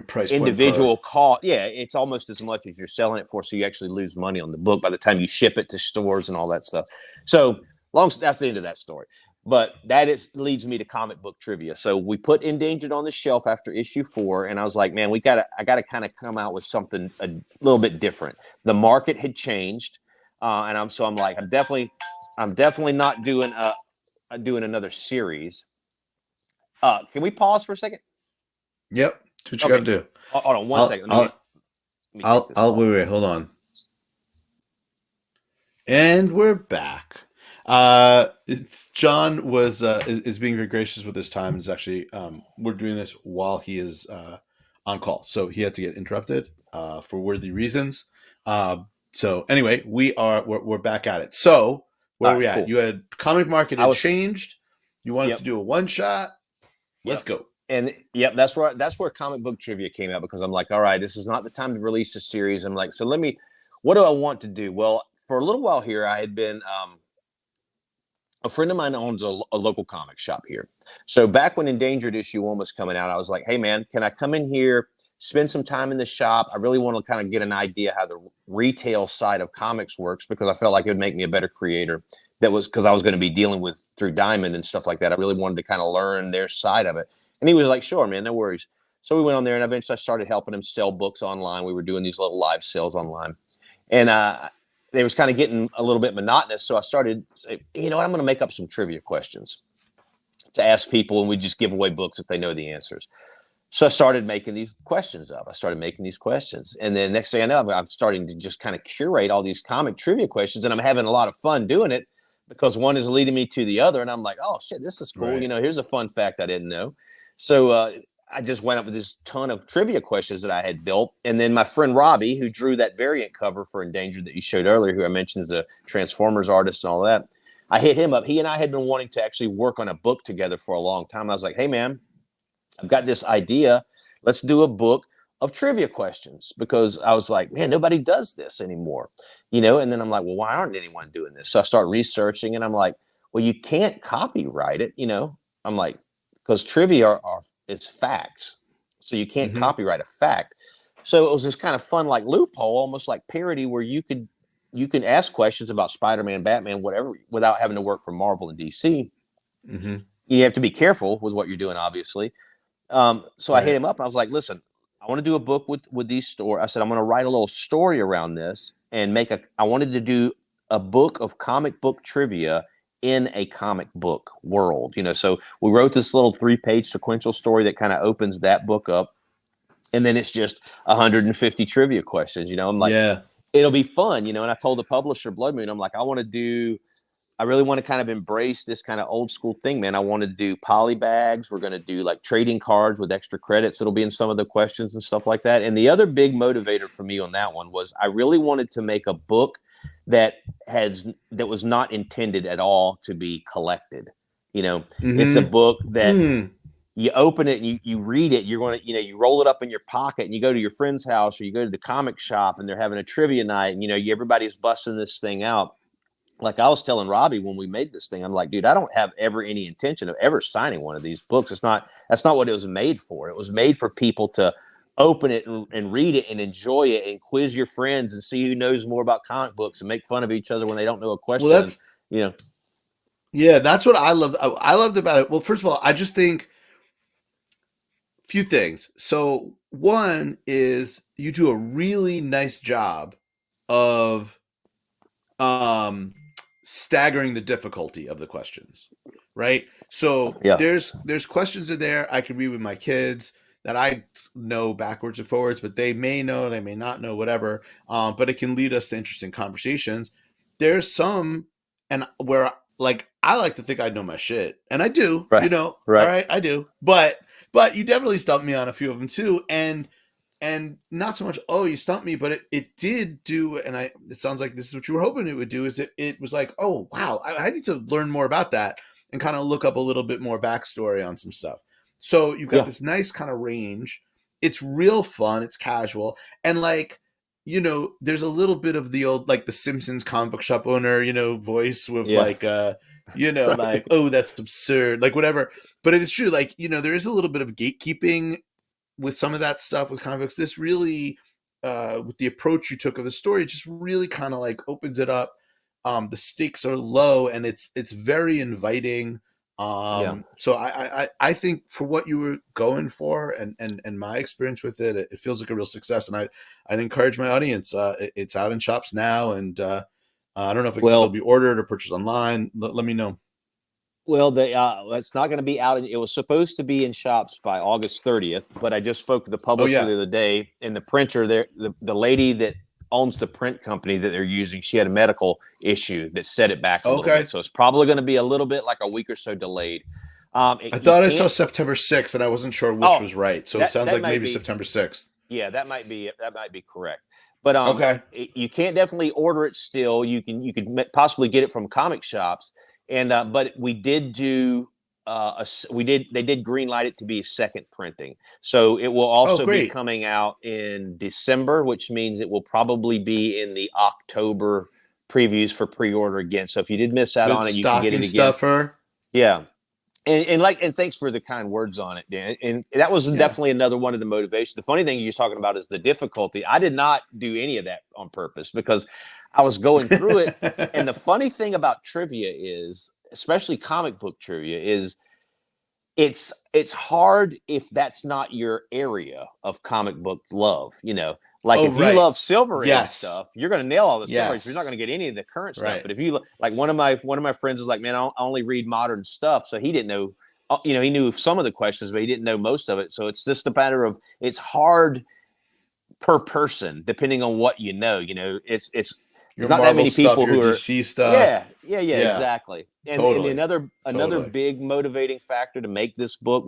price individual cost, it's almost as much as you're selling it for. So you actually lose money on the book by the time you ship it to stores and all that stuff. So that's the end of that story. But leads me to comic book trivia. So we put Endangered on the shelf after issue 4, and I was like, man, I gotta kind of come out with something a little bit different. The market had changed, and I'm like, I'm definitely not doing another series. Can we pause for a second? Yep. That's what you got to do. Hold on one second. Wait, hold on. And we're back. Jon is being very gracious with his time. It's actually we're doing this while he is on call, so he had to get interrupted for worthy reasons. So anyway, we're back at it. So where are we at? Cool. You had comic market had changed. You wanted to do a one shot. Let's go. And that's where comic book trivia came out, because I'm like, all right, this is not the time to release a series. I'm like, so what do I want to do? Well, for a little while here, I had been a friend of mine owns a local comic shop here. So back when Endangered issue 1 was coming out, I was like, hey man, can I come in here, spend some time in the shop? I really want to kind of get an idea how the retail side of comics works, because I felt like it would make me a better creator. That was because I was going to be dealing with through Diamond and stuff like that. I really wanted to kind of learn their side of it. And he was like, sure, man, no worries. So we went on there, and eventually I started helping him sell books online. We were doing these little live sales online. And they was kind of getting a little bit monotonous. So I started saying, I'm going to make up some trivia questions to ask people, and we just give away books if they know the answers. So I started making these questions up. And then next thing I know, I'm starting to just kind of curate all these comic trivia questions, and I'm having a lot of fun doing it, because one is leading me to the other. And I'm like, oh shit, this is cool. Right. Here's a fun fact I didn't know. So I just went up with this ton of trivia questions that I had built. And then my friend Robbie, who drew that variant cover for Endangered that you showed earlier, who I mentioned is a Transformers artist and all that, I hit him up. He and I had been wanting to actually work on a book together for a long time. I was like, hey man, I've got this idea. Let's do a book of trivia questions, because I was like, man, nobody does this anymore, And then I'm like, well, why aren't anyone doing this? So I start researching, and I'm like, well, you can't copyright it, I'm like, because trivia is facts, so you can't copyright a fact. So it was this kind of fun, like loophole, almost like parody, where you can ask questions about Spider-Man, Batman, whatever, without having to work for Marvel and DC. Mm-hmm. You have to be careful with what you're doing, obviously. So I hit him up. I was like, listen, I want to do a book with these stories. I said, I'm going to write a little story around this and I wanted to do a book of comic book trivia in a comic book world, So we wrote this little 3-page sequential story that kind of opens that book up. And then it's just 150 trivia questions, I'm like, it'll be fun, And I told the publisher, Blood Moon, I'm like, I want to do I really want to kind of embrace this kind of old school thing, man. I want to do poly bags. We're going to do like trading cards with extra credits. It'll be in some of the questions and stuff like that. And the other big motivator for me on that one was I really wanted to make a book that was not intended at all to be collected. You know, it's a Mm-hmm. book that Mm. you open it and you read it. You're going to, you roll it up in your pocket and you go to your friend's house or you go to the comic shop and they're having a trivia night and, everybody's busting this thing out. Like I was telling Robbie when we made this thing, I'm like, dude, I don't have ever any intention of ever signing one of these books. That's not what it was made for. It was made for people to open it and read it and enjoy it and quiz your friends and see who knows more about comic books and make fun of each other when they don't know a Well, question. And, that's you know, yeah, that's what I loved. I loved about it. Well, first of all, I just think few things. So one is you do a really nice job of um staggering the difficulty of the questions, right? So yeah, there's questions in there I could read with my kids that I know backwards and forwards, but they may know, they may not know, whatever. But it can lead us to interesting conversations. There's some, and where like I like to think I know my shit, and I do, right, all right. right, I do. But you definitely stumped me on a few of them too, and not so much, oh, you stumped me, but it did do, and it sounds like this is what you were hoping it would do, is it was like, oh wow, I need to learn more about that and kind of look up a little bit more backstory on some stuff. So you've got Yeah, this nice kind of range. It's real fun, it's casual, and like, there's a little bit of the old, like the Simpsons comic book shop owner, voice with yeah, like like, right. oh, that's absurd, like whatever. But it is true, like, there is a little bit of gatekeeping with some of that stuff with comic books. This really, with the approach you took of the story, just really kind of like opens it up. The stakes are low and it's very inviting. Yeah. So I think for what you were going for and my experience with it, it feels like a real success. And I'd encourage my audience. It's out in shops now, and I don't know if it can still Well, be ordered or purchased online. Let me know. it's not going to be out. It was supposed to be in shops by August 30th, but I just spoke to the Oh publisher yeah. the other day, and the printer there, the lady that owns the print company that they're using, she had a medical issue that set it back a little bit, Okay. so it's probably going to be a little bit like a week or so delayed. I You thought I saw can't. September 6th, and I wasn't sure which Oh, was right. So it that sounds that like might maybe be. September 6th. Yeah, that might be correct. But Okay. you can't definitely order it still. You could possibly get it from comic shops, and but we did do we did they did green light it to be a second printing, so it will Oh, also be great. coming out in December, which means it will probably be in the October previews for pre-order again. So if you did miss out Good on it, you can get it stocking again. stuffer. Yeah, and thanks for the kind words on it, Dan. And that was Yeah. definitely another one of the motivations. The funny thing you're talking about is the difficulty. I did not do any of that on purpose because I was going through it. And the funny thing about trivia is, especially comic book trivia, is it's hard if that's not your area of comic book love. Like Oh, if you right. love Silver Age Yes. stuff, you're going to nail all the Silver Age. You're not Yes. going to get any of the current stuff. Right. But if you like, one of my friends is like, man, I only read modern stuff, so he didn't know. He knew some of the questions, but he didn't know most of it. So it's just a matter of it's hard per person depending on what you know. It's Your there's not that Marvel many stuff, people your who are. DC Yeah, stuff. yeah, yeah, Yeah. exactly. And Totally. another Totally. big motivating factor to make this book,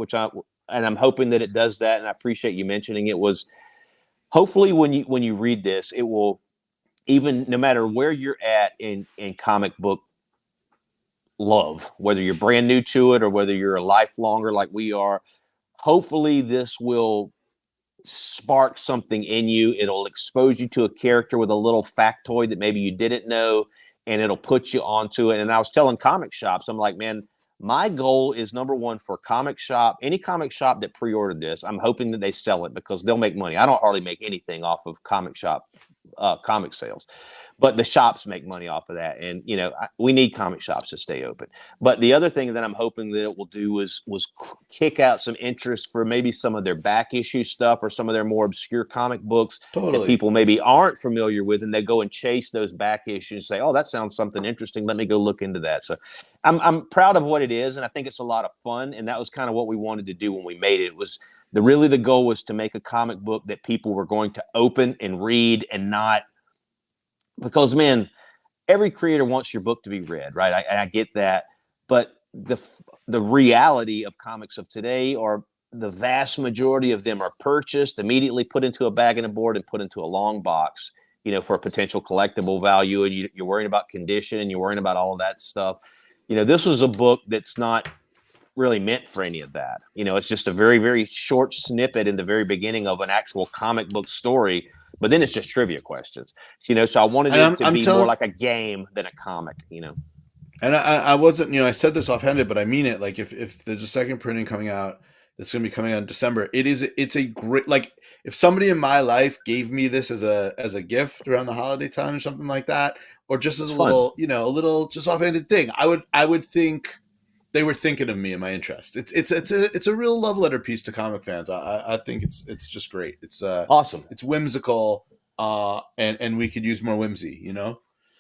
I'm hoping that it does that, and I appreciate you mentioning it, was hopefully when you read this, it will, even no matter where you're at in comic book love, whether you're brand new to it or whether you're a lifelonger like we are, hopefully this will spark something in you. It'll expose you to a character with a little factoid that maybe you didn't know, and it'll put you onto it. And I was telling comic shops, I'm like, man, my goal is, number one, for any comic shop that pre-ordered this, I'm hoping that they sell it because they'll make money. I don't hardly make anything off of comic sales, but the shops make money off of that. And we need comic shops to stay open. But the other thing that I'm hoping that it will do was kick out some interest for maybe some of their back issue stuff or some of their more obscure comic books that Totally. people maybe aren't familiar with, and they go and chase those back issues and say, oh, that sounds something interesting, let me go look into that. So I'm proud of what it is, and I think it's a lot of fun, and that was kind of what we wanted to do when we made it. It was the goal was to make a comic book that people were going to open and read, and not, because, man, every creator wants your book to be read, right? I get that, but the reality of comics of today are the vast majority of them are purchased, immediately put into a bag and a board, and put into a long box, for a potential collectible value. And you're worrying about condition, and you're worrying about all of that stuff. This was a book that's not really meant for any of that. It's just a very, very short snippet in the very beginning of an actual comic book story, but then it's just trivia questions. So I wanted And it to I'm be more telling, like a game than a comic. and I wasn't, I said this offhanded, but I mean it. Like if there's a second printing coming out that's going to be coming out in December, it's a great, like if somebody in my life gave me this as a gift around the holiday time or something like that, or just as It's a fun. little, a little just offhanded thing, I would think they were thinking of me and my interest. It's a real love letter piece to comic fans. I think it's just great. Awesome. It's whimsical, and we could use more whimsy.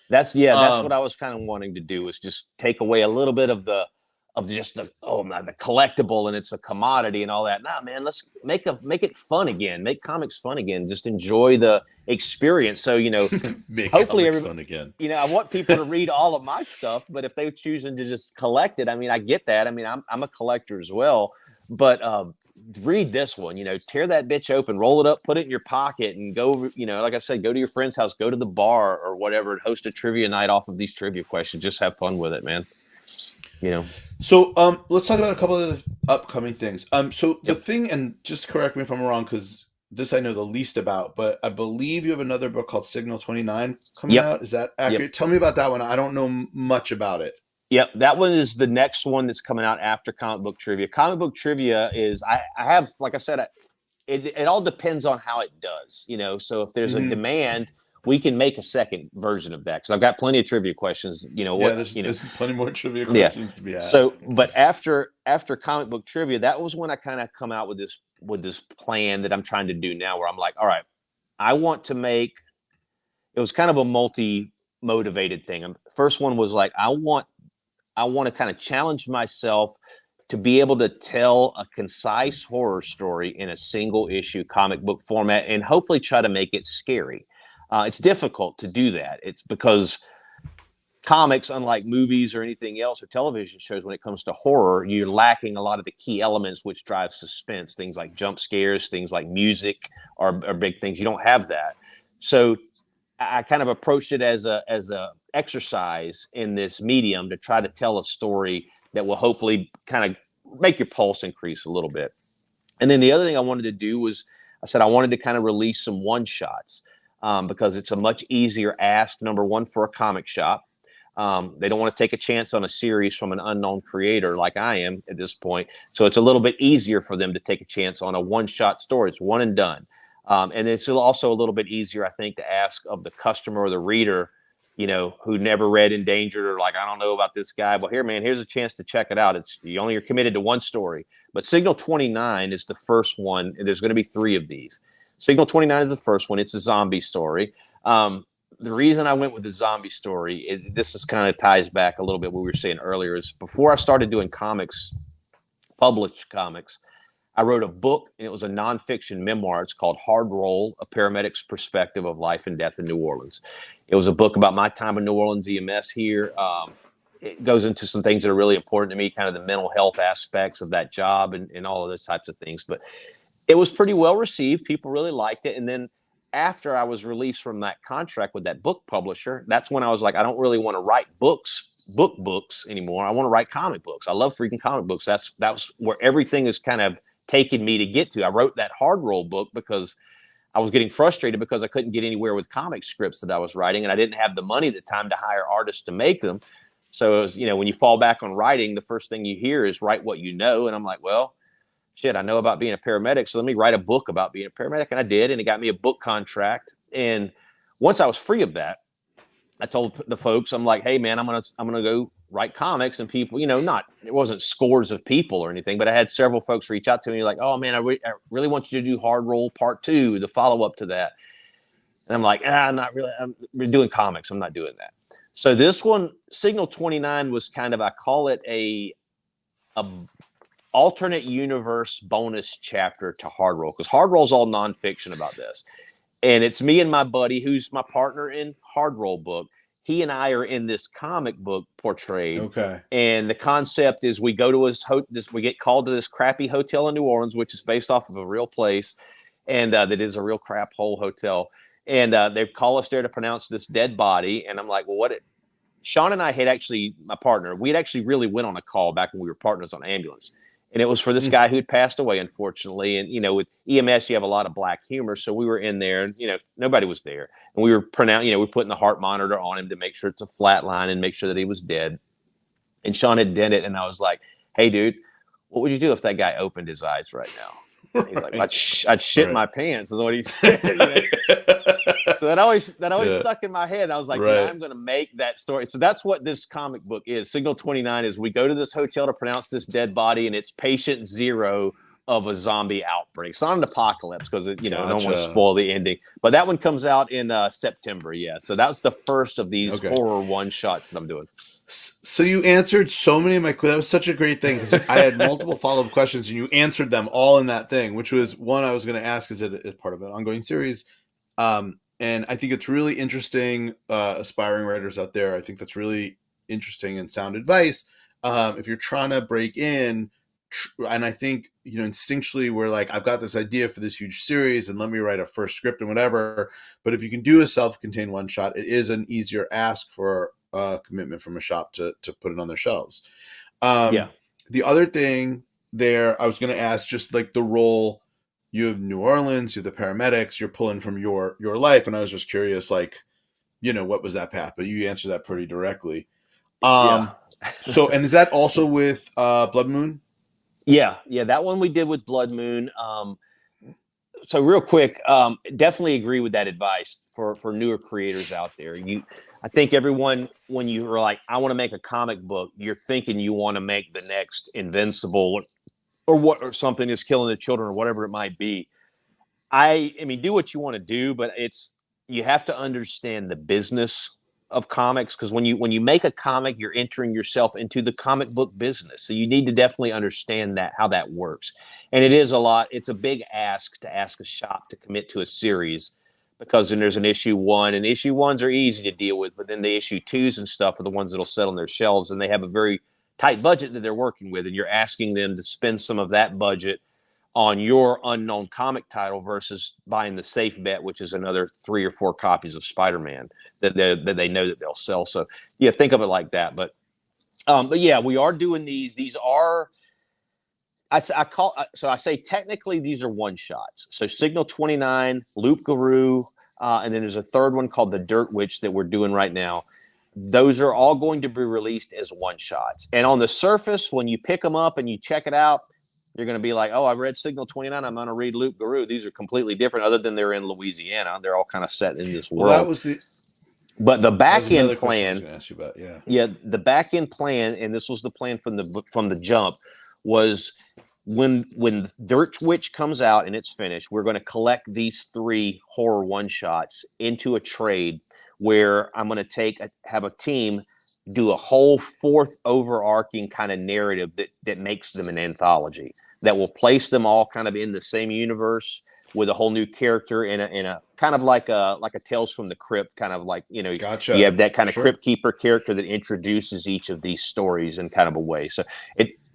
That's what Um, I was kind of wanting to do, is just take away a little bit of just the, oh man, the collectible, and it's a commodity and all that. Nah, man, let's make it fun again. Make comics fun again. Just enjoy the experience. So Make hopefully comics everybody, fun again. I want people to read all of my stuff, but if they're choosing to just collect it, I mean, I get that. I mean, I'm a collector as well, but read this one. Tear that bitch open, roll it up, put it in your pocket, and go. Like I said, go to your friend's house, go to the bar or whatever, and host a trivia night off of these trivia questions. Just have fun with it, man. So let's talk about a couple of the upcoming things. So the Yep. thing, and just correct me if I'm wrong, because this I know the least about, but I believe you have another book called Signal 29 coming Yep. out. Is that Yep. accurate? Tell me about that one. I don't know much about it. Yep, that one is the next one that's coming out after comic book trivia. Comic book trivia is I have, like I said, it all depends on how it does. So if there's a Hmm. demand, we can make a second version of that, because I've got plenty of trivia questions. Yeah, there's plenty more trivia Yeah. questions to be had. So, but after comic book trivia, that was when I kind of come out with this plan that I'm trying to do now, where I'm like, all right, I want to make. It was kind of a multi motivated thing. First one was like, I want to kind of challenge myself to be able to tell a concise horror story in a single issue comic book format, and hopefully try to make it scary. It's difficult to do that. It's because comics, unlike movies or anything else or television shows, when it comes to horror, you're lacking a lot of the key elements which drive suspense. Things like jump scares, things like music are big things. You don't have that. So I kind of approached it as a exercise in this medium to try to tell a story that will hopefully kind of make your pulse increase a little bit. And then the other thing I wanted to do was, I said I wanted to kind of release some one shots, because it's a much easier ask. Number one, for a comic shop. They don't want to take a chance on a series from an unknown creator like I am at this point. So it's a little bit easier for them to take a chance on a one-shot story. It's one and done. And it's also a little bit easier, I think, to ask of the customer or the reader, who never read Endangered, or like, I don't know about this guy. Well, here, man, here's a chance to check it out. You're committed to one story. But Signal 29 is the first one, and there's going to be 3 of these. Signal 29 is the first one. It's a zombie story. The reason I went with the zombie story, this is kind of ties back a little bit what we were saying earlier, is before I started doing comics, published comics, I wrote a book, and it was a nonfiction memoir. It's called Hard Roll, A Paramedic's Perspective of Life and Death in New Orleans. It was a book about my time in New Orleans EMS here. It goes into some things that are really important to me, kind of the mental health aspects of that job, and all of those types of things. But it was pretty well received. People really liked it. And then after I was released from that contract with that book publisher, that's when I was like, I don't really want to write books anymore. I want to write comic books. I love freaking comic books. That's where everything is kind of taken me to get to. I wrote that Hard Roll book because I was getting frustrated because I couldn't get anywhere with comic scripts that I was writing, and I didn't have the money at the time to hire artists to make them. So it was, when you fall back on writing, the first thing you hear is write what you know. And I'm like, well, shit, I know about being a paramedic, so let me write a book about being a paramedic. And I did, and it got me a book contract. And once I was free of that, I told the folks, I'm like, hey man, I'm gonna go write comics. And people, it wasn't scores of people or anything, but I had several folks reach out to me like, oh man, I really want you to do Hard Roll Part 2, the follow up to that. And I'm like, I'm not really. I'm doing comics. I'm not doing that. So this one, Signal 29, was kind of, I call it a alternate universe bonus chapter to Hard Roll, because Hard Roll's all nonfiction about this. And it's me and my buddy, who's my partner in Hard Roll book. he and I are in this comic book portrayed. Okay. And the concept is we go to we get called to this crappy hotel in New Orleans, which is based off of a real place, and that is a real crap hole hotel. And they call us there to pronounce this dead body. And I'm like, well, Sean and I had actually, my partner, we had actually really went on a call back when we were partners on ambulance. And it was for this guy who had passed away, unfortunately. And, with EMS, you have a lot of black humor. So we were in there and, nobody was there. And we were we're putting the heart monitor on him to make sure it's a flat line and make sure that he was dead. And Sean had done it. And I was like, hey, dude, what would you do if that guy opened his eyes right now? Right. He's like, I'd shit my pants, is what he said. So that always stuck in my head. I was like, I'm going to make that story. So that's what this comic book is. Signal 29 is we go to this hotel to pronounce this dead body, and it's patient 0 of a zombie outbreak. It's not an apocalypse because, I don't want to spoil the ending. But that one comes out in September, So that's the first of these horror one-shots that I'm doing. So you answered so many of my questions. That was such a great thing because I had multiple follow-up questions and you answered them all in that thing, which was one I was going to ask, is it part of an ongoing series? And I think it's really interesting, aspiring writers out there. I think that's really interesting and sound advice. If you're trying to break in, and I think, instinctually we're like, I've got this idea for this huge series and let me write a first script and whatever. But if you can do a self-contained one shot, it is an easier ask for commitment from a shop to put it on their shelves. The other thing there, I was going to ask, just like the role, you have New Orleans, you have the paramedics, you're pulling from your life. And I was just curious, like, what was that path? But you answered that pretty directly. So, and is that also with Blood Moon? Yeah. That one we did with Blood Moon. So real quick, definitely agree with that advice for newer creators out there. I think everyone, when you were like, I want to make a comic book, you're thinking you want to make the next Invincible or something that's killing the children or whatever it might be. I mean, do what you want to do, but you have to understand the business of comics, because when you make a comic, you're entering yourself into the comic book business. So you need to definitely understand how that works. And it's a big ask to ask a shop to commit to a series, because then there's an issue 1, and issue 1s are easy to deal with, but then the issue 2s and stuff are the ones that'll sit on their shelves, and they have a very tight budget that they're working with, and you're asking them to spend some of that budget on your unknown comic title versus buying the safe bet, which is another 3 or 4 copies of Spider-Man that they know that they'll sell. So think of it like that. But yeah, we are doing these. These are, I say technically these are one shots. So Signal 29, Loup Garou, and then there's a third one called The Dirt Witch that we're doing right now. Those are all going to be released as one shots. And on the surface, when you pick them up and you check it out, you're going to be like, oh, I read Signal 29. I'm going to read Loup Garou. These are completely different, other than they're in Louisiana. They're all kind of set in this world. But the back end plan, I was going to ask you about, the back end plan, and this was the plan from the jump, was when Dirt Witch comes out and it's finished, we're going to collect these 3 horror one shots into a trade where I'm going to have a team do a whole 4th overarching kind of narrative that makes them an anthology that will place them all kind of in the same universe with a whole new character in a kind of like a Tales from the Crypt, kind of like, Gotcha. You have that kind of Crypt Keeper character that introduces each of these stories in kind of a way. So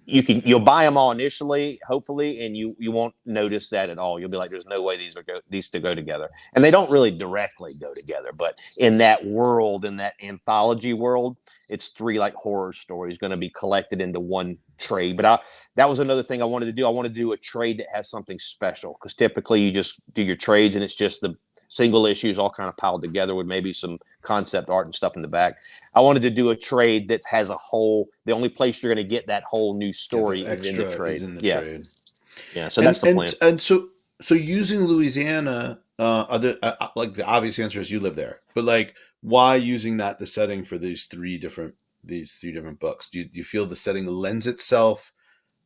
you'll buy them all initially, hopefully, and you won't notice that at all. You'll be like, there's no way these to go together. And they don't really directly go together, but in that world, in that anthology world, it's 3 like horror stories going to be collected into one trade. But that was another thing I wanted to do. I wanted to do a trade that has something special, because typically you just do your trades and it's just the single issues all kind of piled together with maybe some concept art and stuff in the back. I wanted to do a trade that has the only place you're going to get that whole new story is in the trade. Trade. Yeah. So that's the plan. And so using Louisiana, like the obvious answer is you live there, but like, why using the setting for these 3 different books? Do you feel the setting lends itself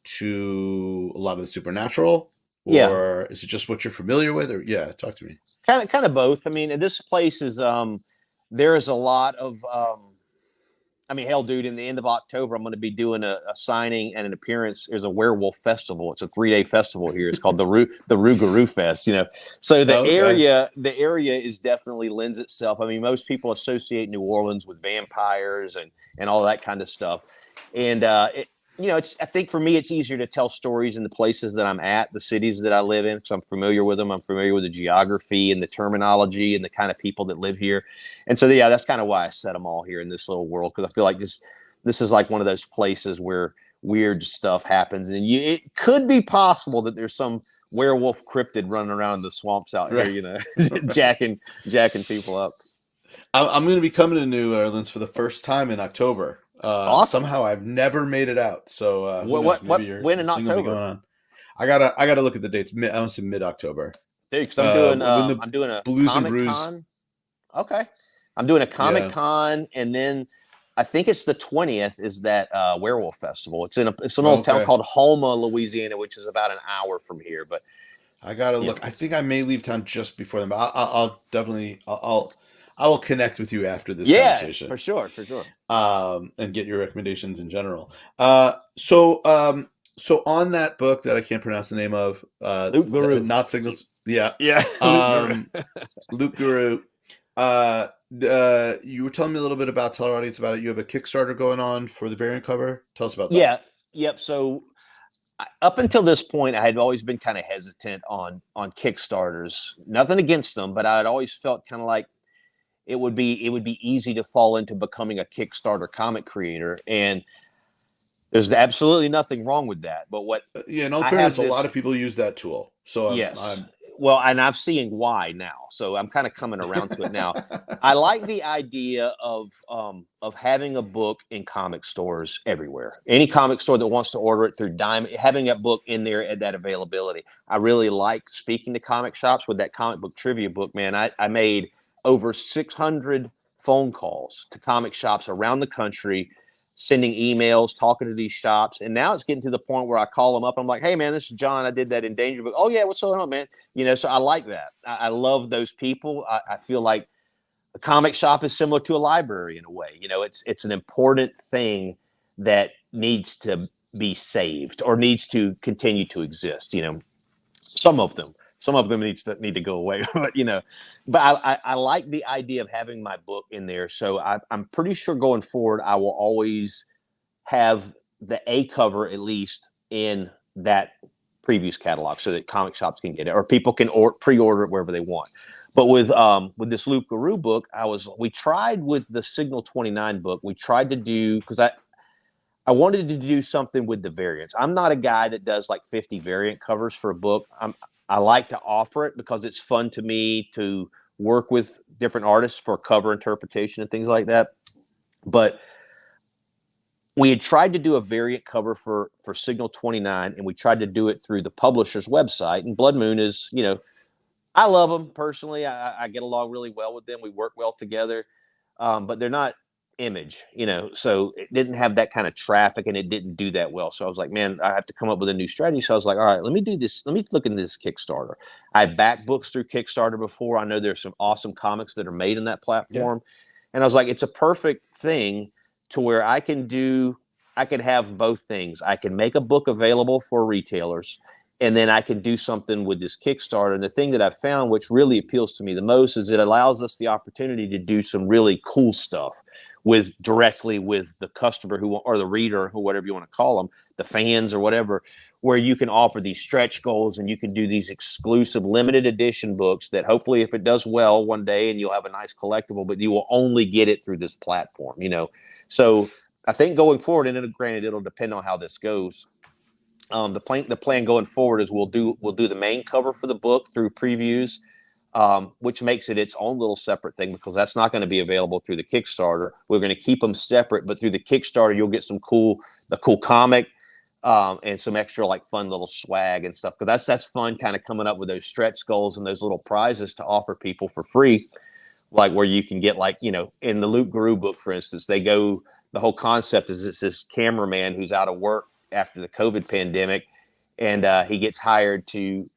to a lot of the supernatural, or is it just what you're familiar with? Or talk to me. Kind of both. I mean, this place is there is a lot of I mean, hell, dude, in the end of October, I'm going to be doing a signing and an appearance. There's a werewolf festival. It's a 3-day festival here. It's called the Rougarou Fest. So Okay. the area is definitely lends itself. I mean, most people associate New Orleans with vampires and all that kind of stuff, and it's. I think for me, it's easier to tell stories in the places that I'm at, the cities that I live in, because I'm familiar with them. I'm familiar with the geography and the terminology and the kind of people that live here. And so, yeah, that's kind of why I set them all here in this little world, because I feel like this is like one of those places where weird stuff happens, and it could be possible that there's some werewolf cryptid running around the swamps out here, Right. jacking people up. I'm going to be coming to New Orleans for the first time in October. Awesome. Somehow I've never made it out. So who What knows? what Maybe what your when in thing will be going October? on. I gotta look at the dates. I want to say mid October. Dude, because When the I'm doing a Blues and Comic Brews. Con. Okay. I'm doing a Comic Yeah. Con, and then I think it's the 20th is that werewolf festival. It's in it's an little town Okay. called Houma, Louisiana, which is about an hour from here. But I gotta you look. know, I think I may leave town just before them. But I'll definitely. I will connect with you after this yeah, conversation. for sure, for sure. And get your recommendations in general. So on that book that I can't pronounce the name of, Luke Guru. not signals. Yeah. Yeah, Luke Guru. Um, Luke Guru. You were telling me a little bit about, tell our audience about it. You have a Kickstarter going on for the variant cover. Tell us about that. Yeah, yep. So up until this point, I had always been kind of hesitant on Kickstarters. Nothing against them, but I had always felt kind of like it would be easy to fall into becoming a Kickstarter comic creator, and there's absolutely nothing wrong with that. But what Yeah. In all I have fairness, a lot this, of people use that tool. So yes, I'm. well, and I'm seeing why now, so I'm kind of coming around to it now. I like the idea of having a book in comic stores everywhere. Any comic store that wants to order it through Diamond, having that book in there at that availability. I really like speaking to comic shops with that comic book trivia book. Man, I made over 600 phone calls to comic shops around the country, sending emails, talking to these shops, and now it's getting to the point where I call them up. I'm like, "Hey, man, this is John. I did that Endangered book. Oh yeah, what's going on, man? So I like that. I love those people. I feel like a comic shop is similar to a library in a way. It's an important thing that needs to be saved or needs to continue to exist. Some of them. Some of them need to go away, but I like the idea of having my book in there. So I'm pretty sure going forward, I will always have the A cover at least in that previous catalog, so that comic shops can get it or people can pre-order it wherever they want. But with this Luke Guru book, we tried with the Signal 29 book. We tried to do because I wanted to do something with the variants. I'm not a guy that does like 50 variant covers for a book. I like to offer it because it's fun to me to work with different artists for cover interpretation and things like that. But we had tried to do a variant cover for Signal 29, and we tried to do it through the publisher's website. And Blood Moon is, I love them personally. I get along really well with them. We work well together, but they're not Image, so it didn't have that kind of traffic and it didn't do that well. So I was like, man, I have to come up with a new strategy. So I was like, all right, let me do this. Let me look into this Kickstarter. I've backed books through Kickstarter before. I know there's some awesome comics that are made in that Yeah. platform. And I was like, it's a perfect thing to where I can have both things. I can make a book available for retailers, and then I can do something with this Kickstarter. And the thing that I found, which really appeals to me the most, is it allows us the opportunity to do some really cool stuff directly with the customer or the reader, who whatever you want to call them, the fans or whatever, where you can offer these stretch goals and you can do these exclusive limited edition books that hopefully, if it does well one day, and you'll have a nice collectible, but you will only get it through this platform. So I think going forward, and granted, it'll depend on how this goes. The plan going forward is we'll do the main cover for the book through previews, which makes it its own little separate thing, because that's not going to be available through the Kickstarter. We're going to keep them separate, but through the Kickstarter, you'll get the cool comic, and some extra like fun little swag and stuff. Because that's fun, kind of coming up with those stretch goals and those little prizes to offer people for free, like where you can get in the Luke Guru book, for instance, the whole concept is it's this cameraman who's out of work after the COVID pandemic, and he gets hired to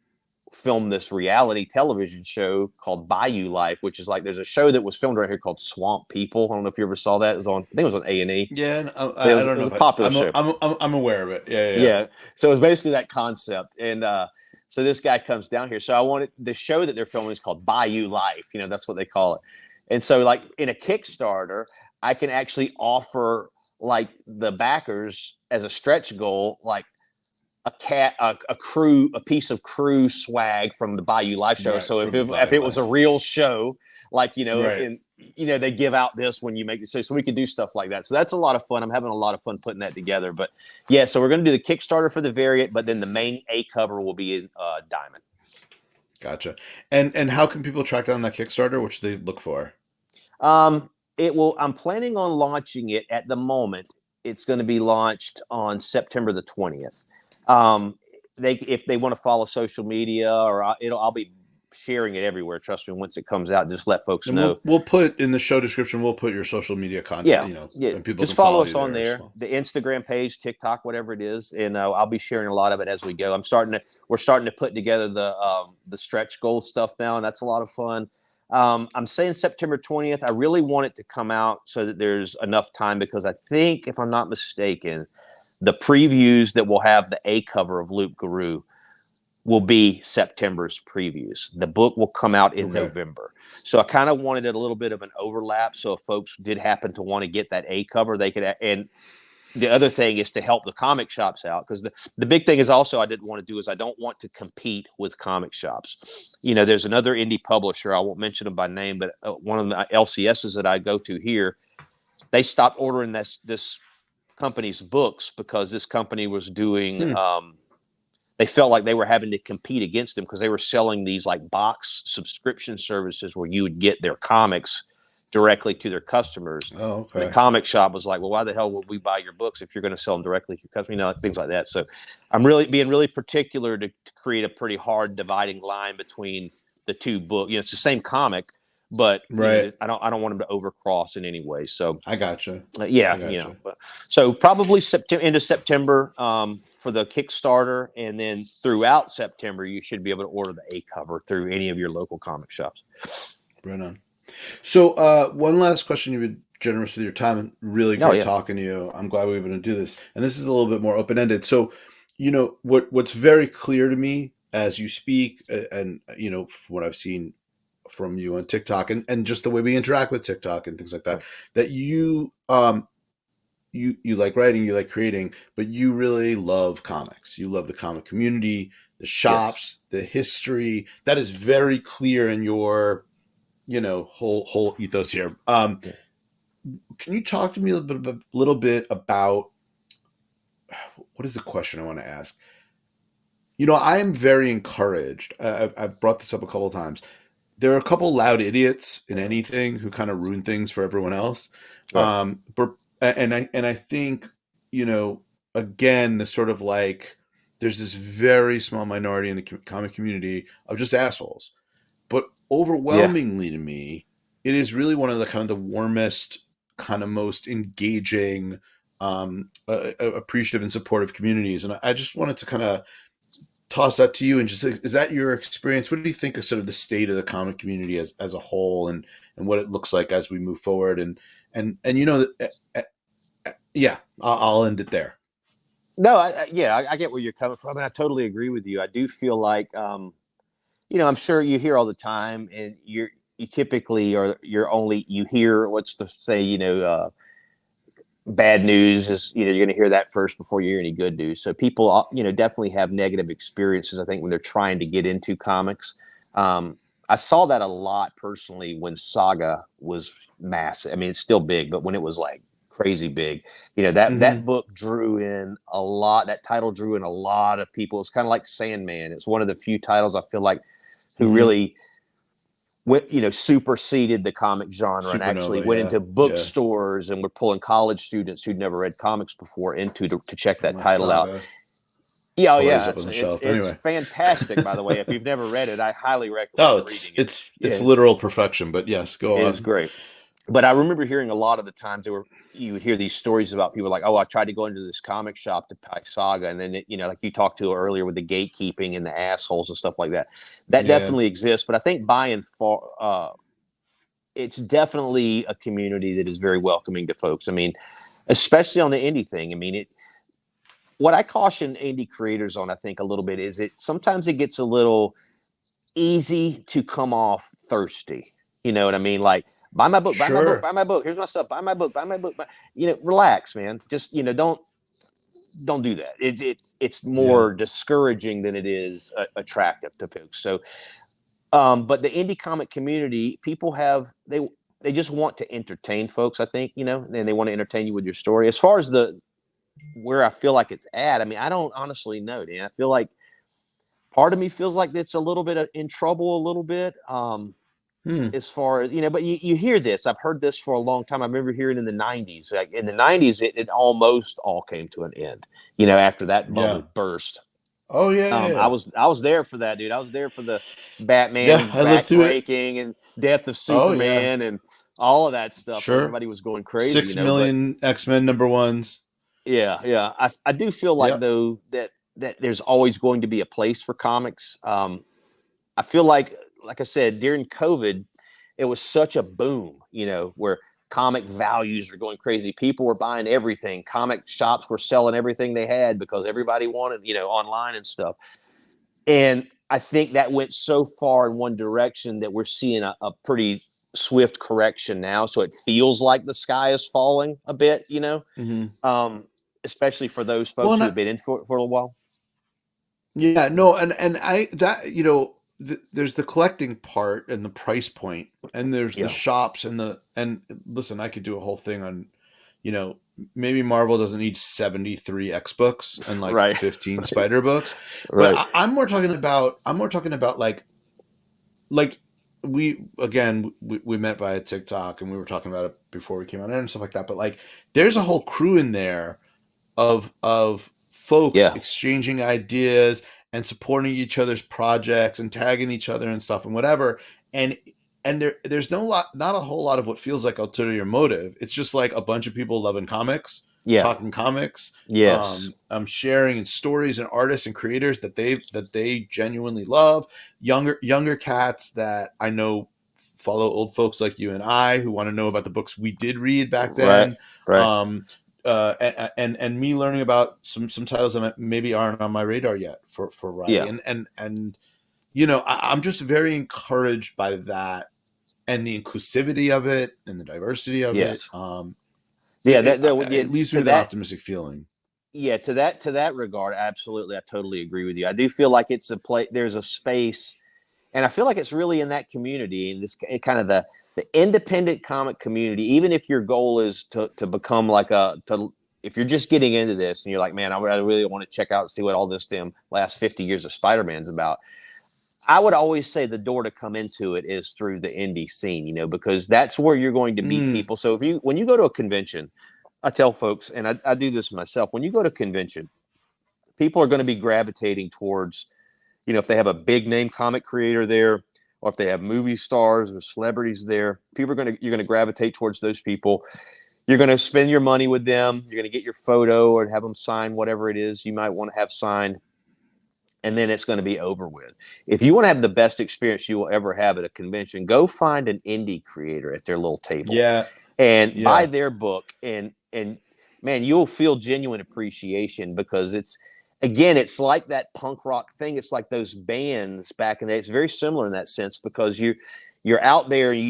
filmed this reality television show called Bayou Life, which is like there's a show that was filmed right here called Swamp People. I don't know if you ever saw that. It was on, I think it was on A&E. Yeah, and It I don't know was a if popular show. I'm aware of it. Yeah, yeah, yeah. Yeah. So it was basically that concept. And so this guy comes down here. So I wanted the show that they're filming is called Bayou Life. You know, that's what they call it. And so, like in a Kickstarter, I can actually offer like the backers as a stretch goal, like a piece of crew swag from the Bayou Life show. Right, So from the if Bayou it was a Life. real show, like Right. they give out this when you make it. So we could do stuff like that. So that's a lot of fun. I'm having a lot of fun putting that together. But yeah, so we're going to do the Kickstarter for the variant, but then the main A cover will be in diamond. Gotcha. And how can people track down that Kickstarter? What should they look for? It will. I'm planning on launching it at the moment. It's going to be launched on September the 20th. If they want to follow social media, or I'll be sharing it everywhere. Trust me, once it comes out, just let folks And know. we'll put in the show description. We'll put your social media contact. Yeah. And people Just can follow follow us you on there as there, well. the Instagram page, TikTok, whatever it is, and I'll be sharing a lot of it as we go. We're starting to put together the stretch goal stuff now, and that's a lot of fun. I'm saying September 20th. I really want it to come out so that there's enough time, because I think, if I'm not mistaken, the previews that will have the A cover of Loop Guru will be September's previews. The book will come out in November. So I kind of wanted a little bit of an overlap. So if folks did happen to want to get that A cover, they could. And the other thing is to help the comic shops out, because the big thing is also I didn't want to do is I don't want to compete with comic shops. You know, there's another indie publisher. I won't mention them by name, but one of the LCSs that I go to here, they stopped ordering this company's books because this company was doing they felt like they were having to compete against them because they were selling these like box subscription services where you would get their comics directly to their customers. Oh, And the okay. comic shop was like, well, why the hell would we buy your books if you're going to sell them directly to your customer? You know, things like that. So I'm really being really particular to create a pretty hard dividing line between the two books. You know, it's the same comic, but Right. I don't want them to overcross in any way. So I gotcha. yeah, I gotcha. so probably into September for the Kickstarter, and then throughout September, you should be able to order the A cover through any of your local comic shops. Right on. So, one last question. You've been generous with your time, and really Oh great yeah, talking to you. I'm glad we were able to do this. And this is a little bit more open ended. So, what's very clear to me as you speak, and from what I've seen from you on TikTok, and just the way we interact with TikTok and things like that, that you like writing, you like creating, but you really love comics. You love the comic community, the yes, shops, the history. That is very clear in your whole ethos here. yeah. Can you talk to me a little bit about what is the question I want to ask? I am very encouraged. I've brought this up a couple of times. There are a couple loud idiots in anything who kind of ruin things for everyone else. Right, But and I think again, the sort of like there's this very small minority in the comic community of just assholes. But yeah, overwhelmingly to me, it is really one of the kind of the warmest, kind of most engaging, appreciative and supportive communities. And I just wanted to kind of toss that to you and just is that your experience? What do you think of sort of the state of the comic community as a whole, and what it looks like as we move forward? And yeah, I'll end it there. no, I get where you're coming from, and I totally agree with you. I do feel like, I'm sure you hear all the time, and you typically you hear what's the say, bad news is you're going to hear that first before you hear any good news. So people definitely have negative experiences, I think, when they're trying to get into comics. I saw that a lot personally when Saga was massive. I mean, it's still big, but when it was like crazy big, that Mm-hmm. book drew in a lot. That title drew in a lot of people. It's kind of like Sandman. It's one of the few titles I feel like who Mm-hmm. really superseded the comic genre and actually Supernova, went yeah, into yeah. bookstores and were pulling college students who'd never read comics before to check that My title out. Saga. Yeah, It's oh always yeah, up on it's the it's shelf. it's Anyway. fantastic. By the way, if you've never read it, I highly recommend Oh, it's reading it. it's it's Yeah, literal perfection. But yes, go it is on. great. But I remember hearing a lot of the times you would hear these stories about people like, oh, I tried to go into this comic shop to buy Saga, and then like you talked to earlier with the gatekeeping and the assholes and stuff like that. That Yeah, definitely exists, but I think by and far, it's definitely a community that is very welcoming to folks. I mean, especially on the indie thing. I mean, what I caution indie creators on, I think, a little bit is sometimes it gets a little easy to come off thirsty. You know what I mean? Like, buy my book, buy my book, sure. buy my book. Here's my stuff. Buy my book, buy my book. Relax, man. Just don't do that. It's Yeah, more discouraging than it is attractive to folks. So, but the indie comic community, people they just want to entertain folks. I think and they want to entertain you with your story. As far as the where I feel like it's at, I mean, I don't honestly know, Dan. I feel like part of me feels like it's a little bit in trouble, a little bit. hmm. As far as but you hear this. I've heard this for a long time. I remember hearing in the '90s. Like in the '90s, it almost all came to an end. After that Yeah. bubble burst. Oh yeah, yeah, I yeah. was there for that, dude. I was there for the Yeah, Batman I lived through it. backbreaking and Death of Oh yeah, Superman and all of that stuff when sure. everybody was going crazy. 6 million X-Men number ones. Yeah, yeah. I do feel like Yep. though that there's always going to be a place for comics. I feel like I said, during COVID, it was such a boom, where comic values were going crazy. People were buying everything. Comic shops were selling everything they had because everybody wanted, online and stuff. And I think that went so far in one direction that we're seeing a pretty swift correction now. So it feels like the sky is falling a bit, Hmm. um, especially for those Well, folks who have been in for a while. yeah, no, and I that there's the collecting part and the price point, and there's the Yeah. shops and listen, I could do a whole thing on, you know, maybe Marvel doesn't need 73 X books and like Right. 15 Spider books, but Right. I'm more talking about like we met via TikTok and we were talking about it before we came on air and stuff like that, but like there's a whole crew in there of folks Yeah. exchanging ideas and supporting each other's projects and tagging each other and stuff and whatever. And there's not a whole lot of what feels like ulterior motive. It's just like a bunch of people loving comics, Yeah. talking comics, Yes. sharing in stories and artists and creators that they genuinely love. Younger cats that I know follow old folks like you and I who want to know about the books we did read back Right. then. Right. Um, and me learning about some titles that maybe aren't on my radar yet for Yeah. writing, and I'm just very encouraged by that and the inclusivity of it and the diversity of it. Yes. Yeah, Yeah. Yeah, it leaves me to with an that. optimistic feeling. Yeah. To that regard, absolutely, I totally agree with you. I do feel like it's a play. There's a space, and I feel like it's really in that community, and this kind of the independent comic community. Even if your goal is to become like if you're just getting into this and you're like, man, I really want to check out and see what all this damn last 50 years of Spider-Man's about. I would always say the door to come into it is through the indie scene, because that's where you're going to meet Mm, people. So when you go to a convention, I tell folks, and I do this myself, when you go to a convention, people are going to be gravitating towards, if they have a big name comic creator there, or if they have movie stars or celebrities there, you're going to gravitate towards those people. You're going to spend your money with them. You're going to get your photo or have them sign whatever it is you might want to have signed, and then it's going to be over with. If you want to have the best experience you will ever have at a convention, go find an indie creator at their little table yeah, and buy yeah, their book, and man, you'll feel genuine appreciation, because it's like that punk rock thing. It's like those bands back in the day. It's very similar in that sense, because you're out there and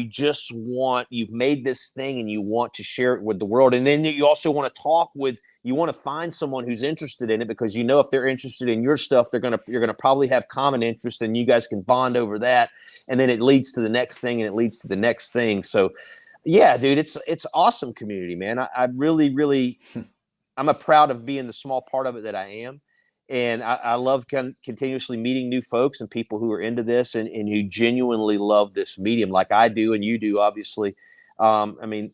you've made this thing and you want to share it with the world, and then you also want to you want to find someone who's interested in it, because if they're interested in your stuff, you're gonna probably have common interest, and you guys can bond over that, and then it leads to the next thing, and it leads to the next thing. So yeah, dude, it's awesome community, man. I really, really, I'm a proud of being the small part of it that I am. And I love continuously meeting new folks and people who are into this, and who genuinely love this medium like I do and you do, obviously. I mean,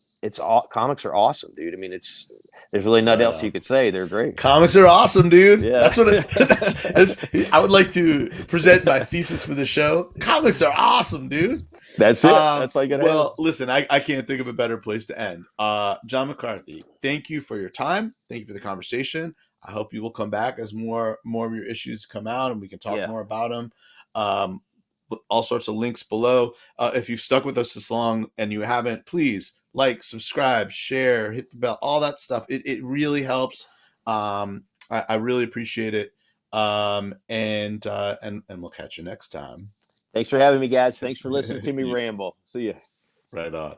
comics are awesome, dude. I mean, there's really nothing right else you on. could say. They're great. Comics are awesome, dude. Yeah. That's what I would like to present my thesis for the show. Comics are awesome, dude. That's it. That's all you gotta have. Well, listen, I can't think of a better place to end. John McCarthy, thank you for your time. Thank you for the conversation. I hope you will come back as more of your issues come out and we can talk Yeah. more about them. Um, all sorts of links below. If you've stuck with us this long and you haven't, please like, subscribe, share, hit the bell, all that stuff. It really helps. I really appreciate it. And we'll catch you next time. Thanks for having me, guys. Thanks for listening to me ramble. See ya. Right on.